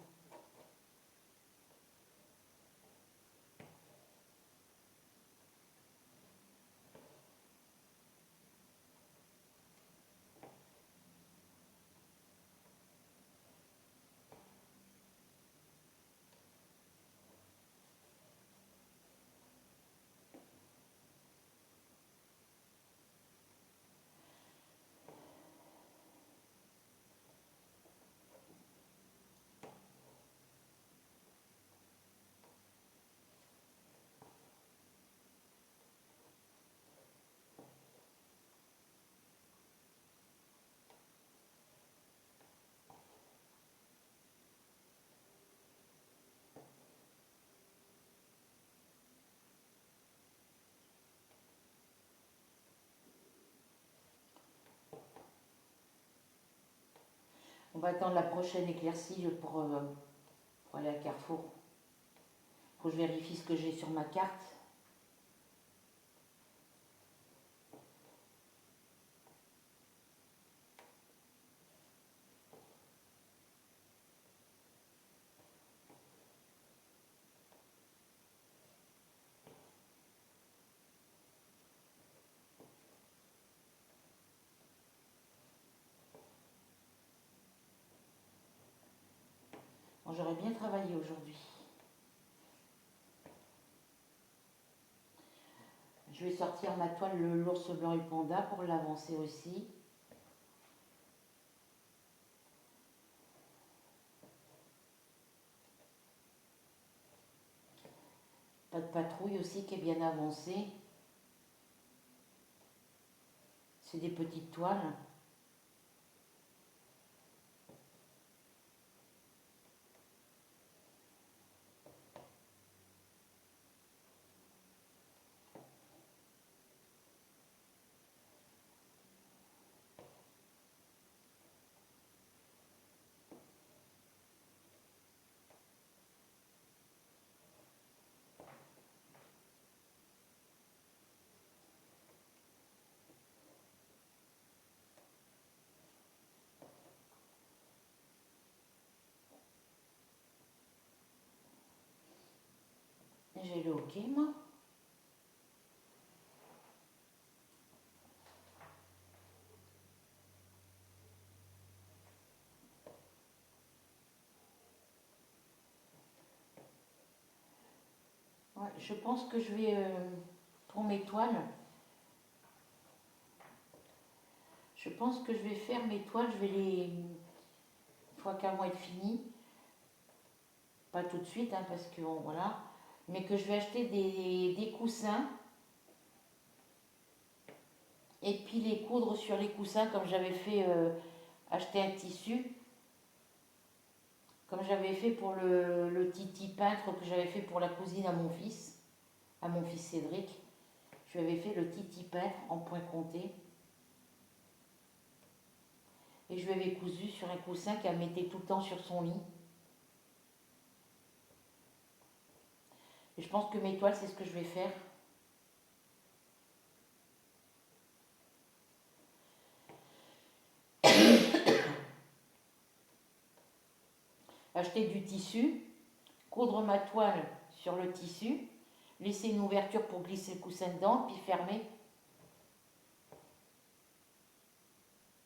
On va attendre la prochaine éclaircie pour aller à Carrefour. Il faut que je vérifie ce que j'ai sur ma carte. j'aurais bien travaillé aujourd'hui. Je vais sortir ma toile, l'ours blanc et le panda, pour l'avancer aussi. Pas de patrouille aussi qui est bien avancée. C'est des petites toiles. J'ai le OK, moi. Ouais, je pense que je vais, pour mes toiles, je pense que je vais faire mes toiles, je vais les, une fois qu'elles vont être finies, pas tout de suite, hein, parce que bon, voilà, mais que je vais acheter des coussins et puis les coudre sur les coussins comme j'avais fait, acheter un tissu, comme j'avais fait pour le titi peintre que j'avais fait pour la cousine à mon fils Cédric. Je lui avais fait le titi peintre en point compté. Et je lui avais cousu sur un coussin qu'elle mettait tout le temps sur son lit. Et je pense que mes toiles, c'est ce que je vais faire. Acheter du tissu, coudre ma toile sur le tissu, laisser une ouverture pour glisser le coussin dedans, puis fermer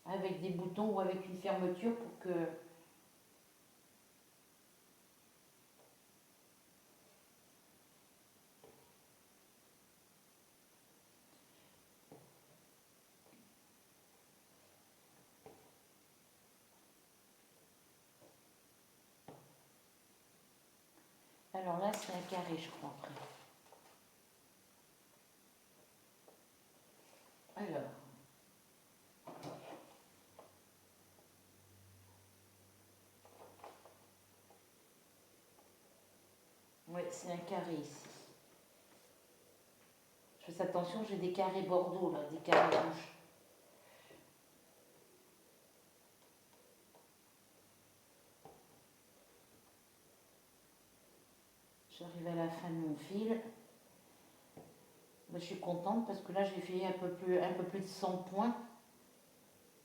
avec des boutons ou avec une fermeture pour que... Alors là, c'est un carré, je crois, après. Alors, oui, c'est un carré ici. Je fais attention, j'ai des carrés bordeaux, là, des carrés rouges. J'arrive à la fin de mon fil. Je suis contente parce que là, j'ai fait un peu plus de 100 points.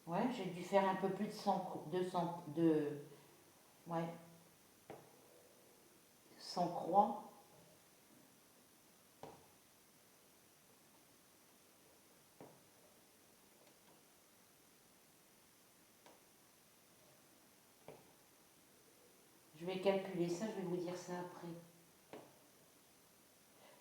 Ouais, j'ai dû faire un peu plus de 100 croix. Je vais calculer ça, je vais vous dire ça après.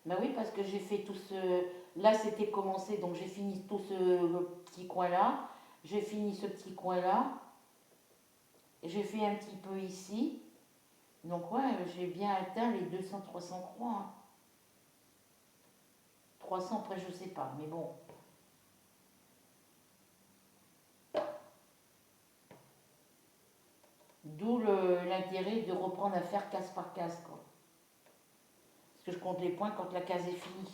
Ben oui, parce que j'ai fait tout ce... Là, c'était commencé, donc j'ai fini tout ce petit coin-là. J'ai fini ce petit coin-là. J'ai fait un petit peu ici. Donc ouais, j'ai bien atteint les 200-300 croix. Hein. 300 après, je sais pas, mais bon. D'où l'intérêt de reprendre à faire case par case, quoi. Parce que je compte les points quand la case est finie.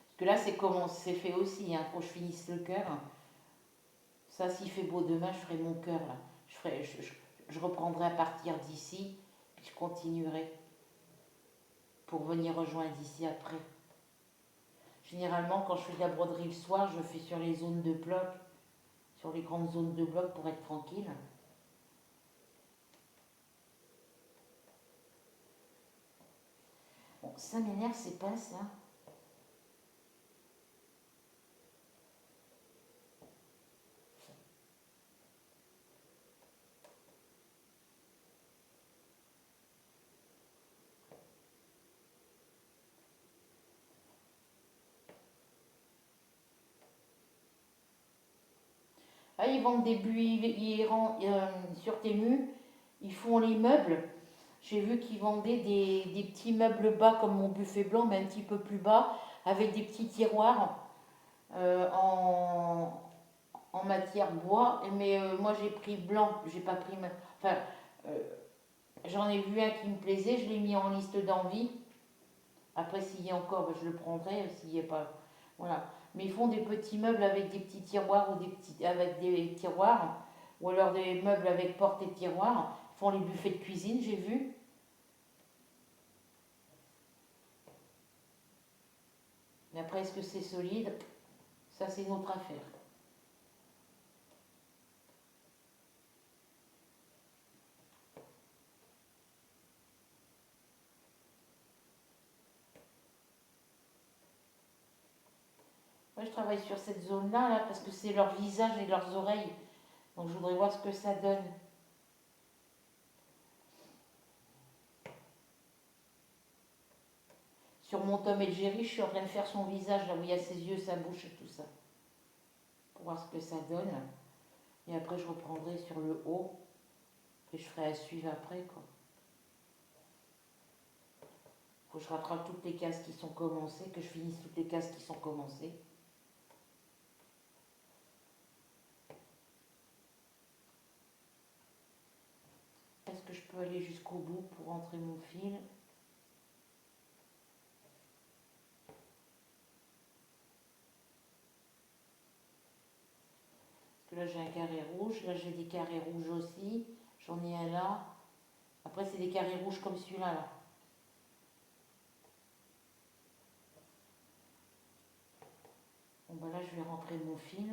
Parce que là, c'est comment c'est fait aussi, hein, faut que je finisse le cœur. Ça, s'il fait beau demain, je ferai mon cœur, là. Je reprendrai à partir d'ici, puis je continuerai pour venir rejoindre ici après. Généralement, quand je fais de la broderie le soir, je fais sur les zones de bloc, sur les grandes zones de bloc pour être tranquille. Bon, ça m'énerve, c'est pas ça. Ah, ils vendent des buis, sur Temu, ils font les meubles. J'ai vu qu'ils vendaient des petits meubles bas comme mon buffet blanc, mais un petit peu plus bas, avec des petits tiroirs euh, en, en matière bois. Mais moi j'ai pris blanc, j'ai pas pris. Enfin, euh, j'en ai vu un qui me plaisait, je l'ai mis en liste d'envie. Après, s'il y a encore, ben, je le prendrai. S'il n'y a pas. Voilà. Mais ils font des petits meubles avec des petits tiroirs ou avec des tiroirs. Ou alors des meubles avec porte et tiroirs. Ils font les buffets de cuisine, j'ai vu. Mais après, est-ce que c'est solide? Ça, c'est une autre affaire. Moi, je travaille sur cette zone-là, là, parce que c'est leur visage et leurs oreilles. Donc, je voudrais voir ce que ça donne. Sur mon Tom et Jerry, je suis en train de faire son visage, là où il y a ses yeux, sa bouche et tout ça. Pour voir ce que ça donne. Et après, je reprendrai sur le haut. Et je ferai à suivre après, quoi. Faut que je rattrape toutes les cases qui sont commencées, que je finisse toutes les cases qui sont commencées. Est-ce que je peux aller jusqu'au bout pour rentrer mon fil? Parce que là, j'ai un carré rouge. Là, j'ai des carrés rouges aussi. J'en ai un là. Après, c'est des carrés rouges comme celui-là, là. Bon, bah là, je vais rentrer mon fil.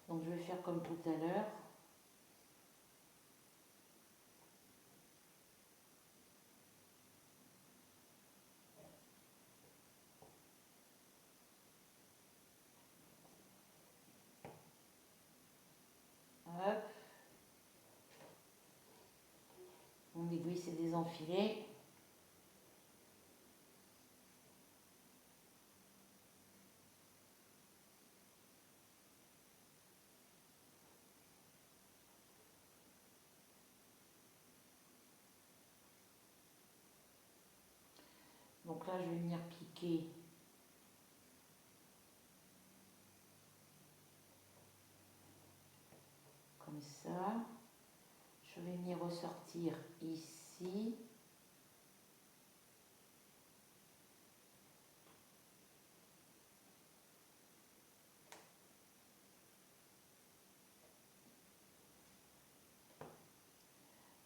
Donc, je vais faire comme tout à l'heure. Hop. Mon aiguille s'est désenfilée. Donc là, je vais venir piquer comme ça. Je vais venir ressortir ici.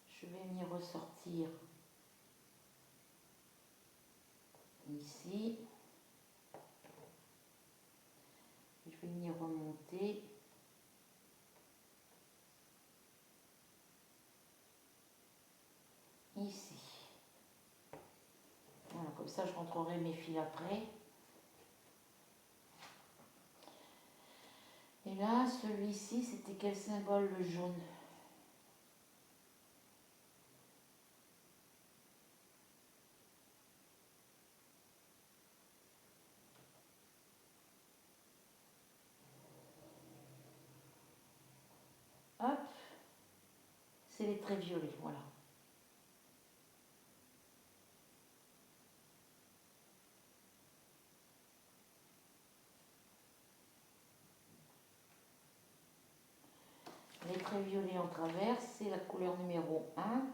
Je vais venir ressortir ici. Je vais venir remonter. Ici. Voilà, comme ça je rentrerai mes fils après. Et là, celui-ci, c'était quel symbole, le jaune? Hop, c'est les traits violets, voilà. Les traits violets en travers, c'est la couleur numéro 1.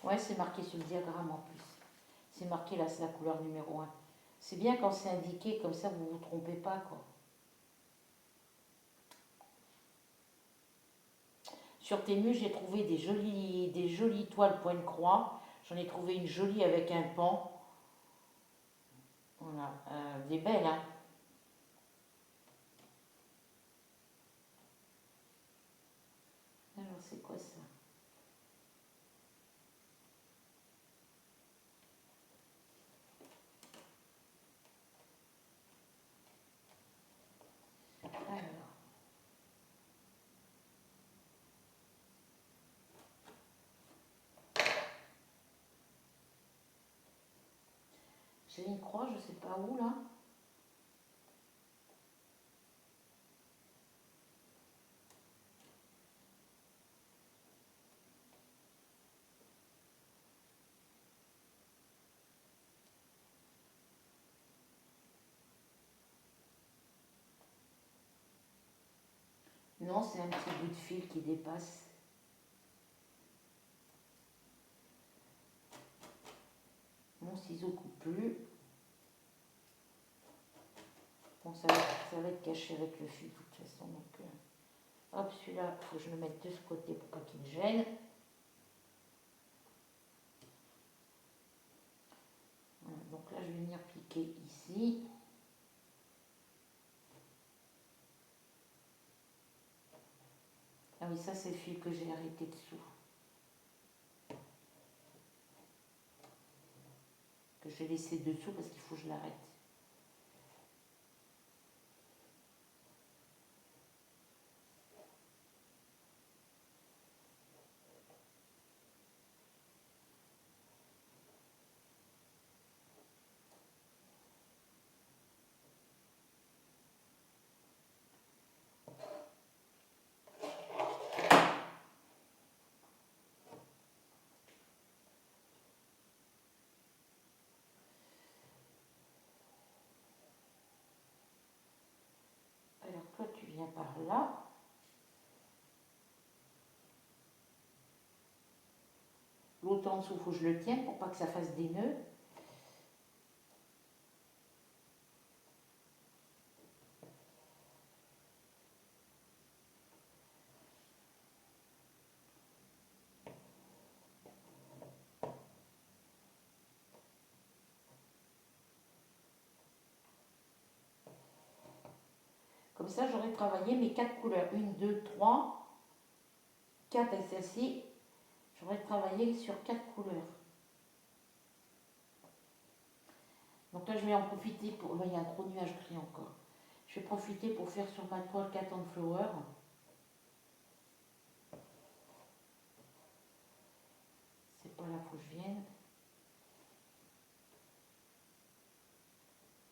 Ouais, c'est marqué sur le diagramme en plus. C'est marqué là, c'est la couleur numéro 1. C'est bien quand c'est indiqué, comme ça vous ne vous trompez pas, quoi. Sur Temu, j'ai trouvé des jolies toiles point de croix. J'en ai trouvé une jolie avec un pan. Voilà, des belles, hein. Alors, c'est quoi ça? C'est une croix, je sais pas où là. Non, c'est un petit bout de fil qui dépasse. Mon ciseau coupe plus. Bon, ça va être caché avec le fil de toute façon. Donc, hop, celui-là, il faut que je le mette de ce côté pour pas qu'il me gêne. Voilà, donc là, je vais venir piquer ici. Ah oui, ça, c'est le fil que j'ai arrêté dessous. Que j'ai laissé dessous parce qu'il faut que je l'arrête. Alors toi, tu viens par là. L'autre en dessous, il faut que je le tienne pour pas que ça fasse des nœuds. Comme ça, j'aurai travaillé mes 4 couleurs. 1, 2, 3, 4 et celle-ci. J'aurais travaillé sur 4 couleurs. Donc là, je vais en profiter pour... Là, il y a un gros nuage gris encore. Je vais profiter pour faire sur ma toile 4 on flower. C'est pas là faut que je vienne.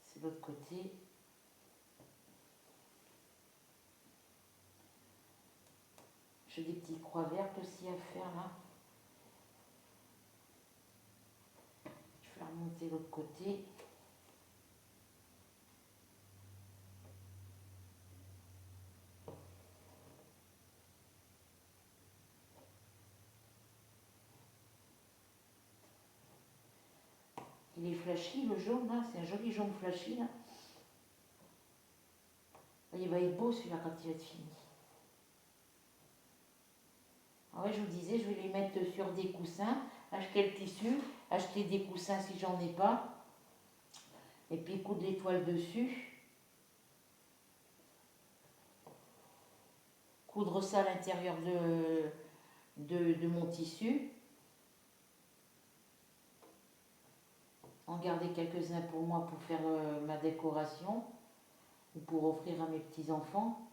C'est l'autre côté. J'ai des petites croix vertes aussi à faire là. Je vais remonter l'autre côté. Il est flashy le jaune là, c'est un joli jaune flashy là. Il va être beau celui-là quand il va être fini. Ah ouais, je vous disais, je vais les mettre sur des coussins, acheter le tissu, acheter des coussins si j'en ai pas, et puis coudre les toiles dessus. Coudre ça à l'intérieur de mon tissu. En garder quelques-uns pour moi pour faire ma décoration ou pour offrir à mes petits-enfants.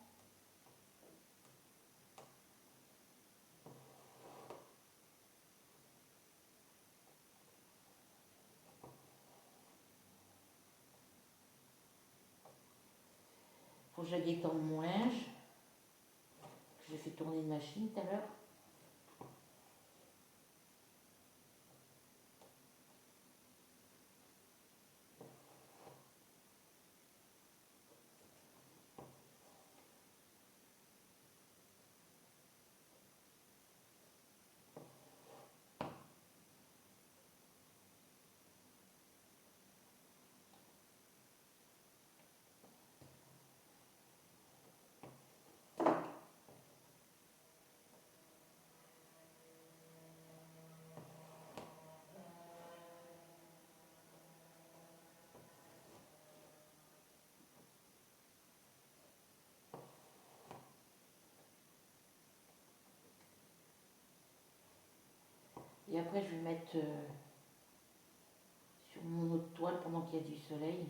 Faut que j'aille étendre mon linge. J'ai fait tourner une machine tout à l'heure. Et après je vais mettre sur mon autre toile pendant qu'il y a du soleil.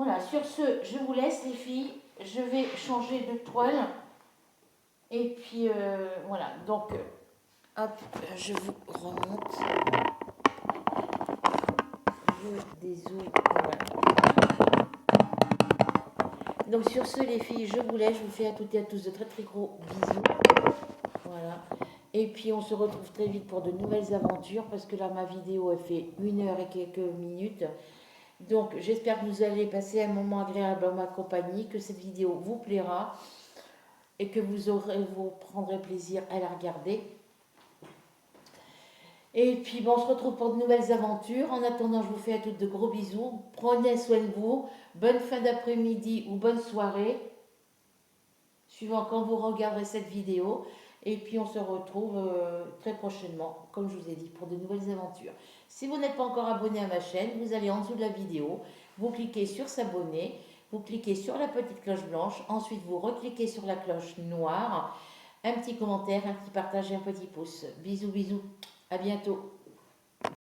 Voilà, sur ce, je vous laisse les filles. Je vais changer de toile. Et puis voilà, donc hop, je vous remonte. Je dézoome. Voilà. Donc sur ce les filles, je vous laisse. Je vous fais à toutes et à tous de très très gros bisous. Voilà. Et puis on se retrouve très vite pour de nouvelles aventures parce que là ma vidéo elle fait 1 heure et quelques minutes. Donc j'espère que vous allez passer un moment agréable en ma compagnie, que cette vidéo vous plaira et que vous prendrez plaisir à la regarder. Et puis bon, on se retrouve pour de nouvelles aventures. En attendant, je vous fais à toutes de gros bisous. Prenez soin de vous. Bonne fin d'après-midi ou bonne soirée, suivant quand vous regarderez cette vidéo. Et puis on se retrouve très prochainement, comme je vous ai dit, pour de nouvelles aventures. Si vous n'êtes pas encore abonné à ma chaîne, vous allez en dessous de la vidéo, vous cliquez sur s'abonner, vous cliquez sur la petite cloche blanche, ensuite vous recliquez sur la cloche noire, un petit commentaire, un petit partage et un petit pouce. Bisous, bisous, à bientôt.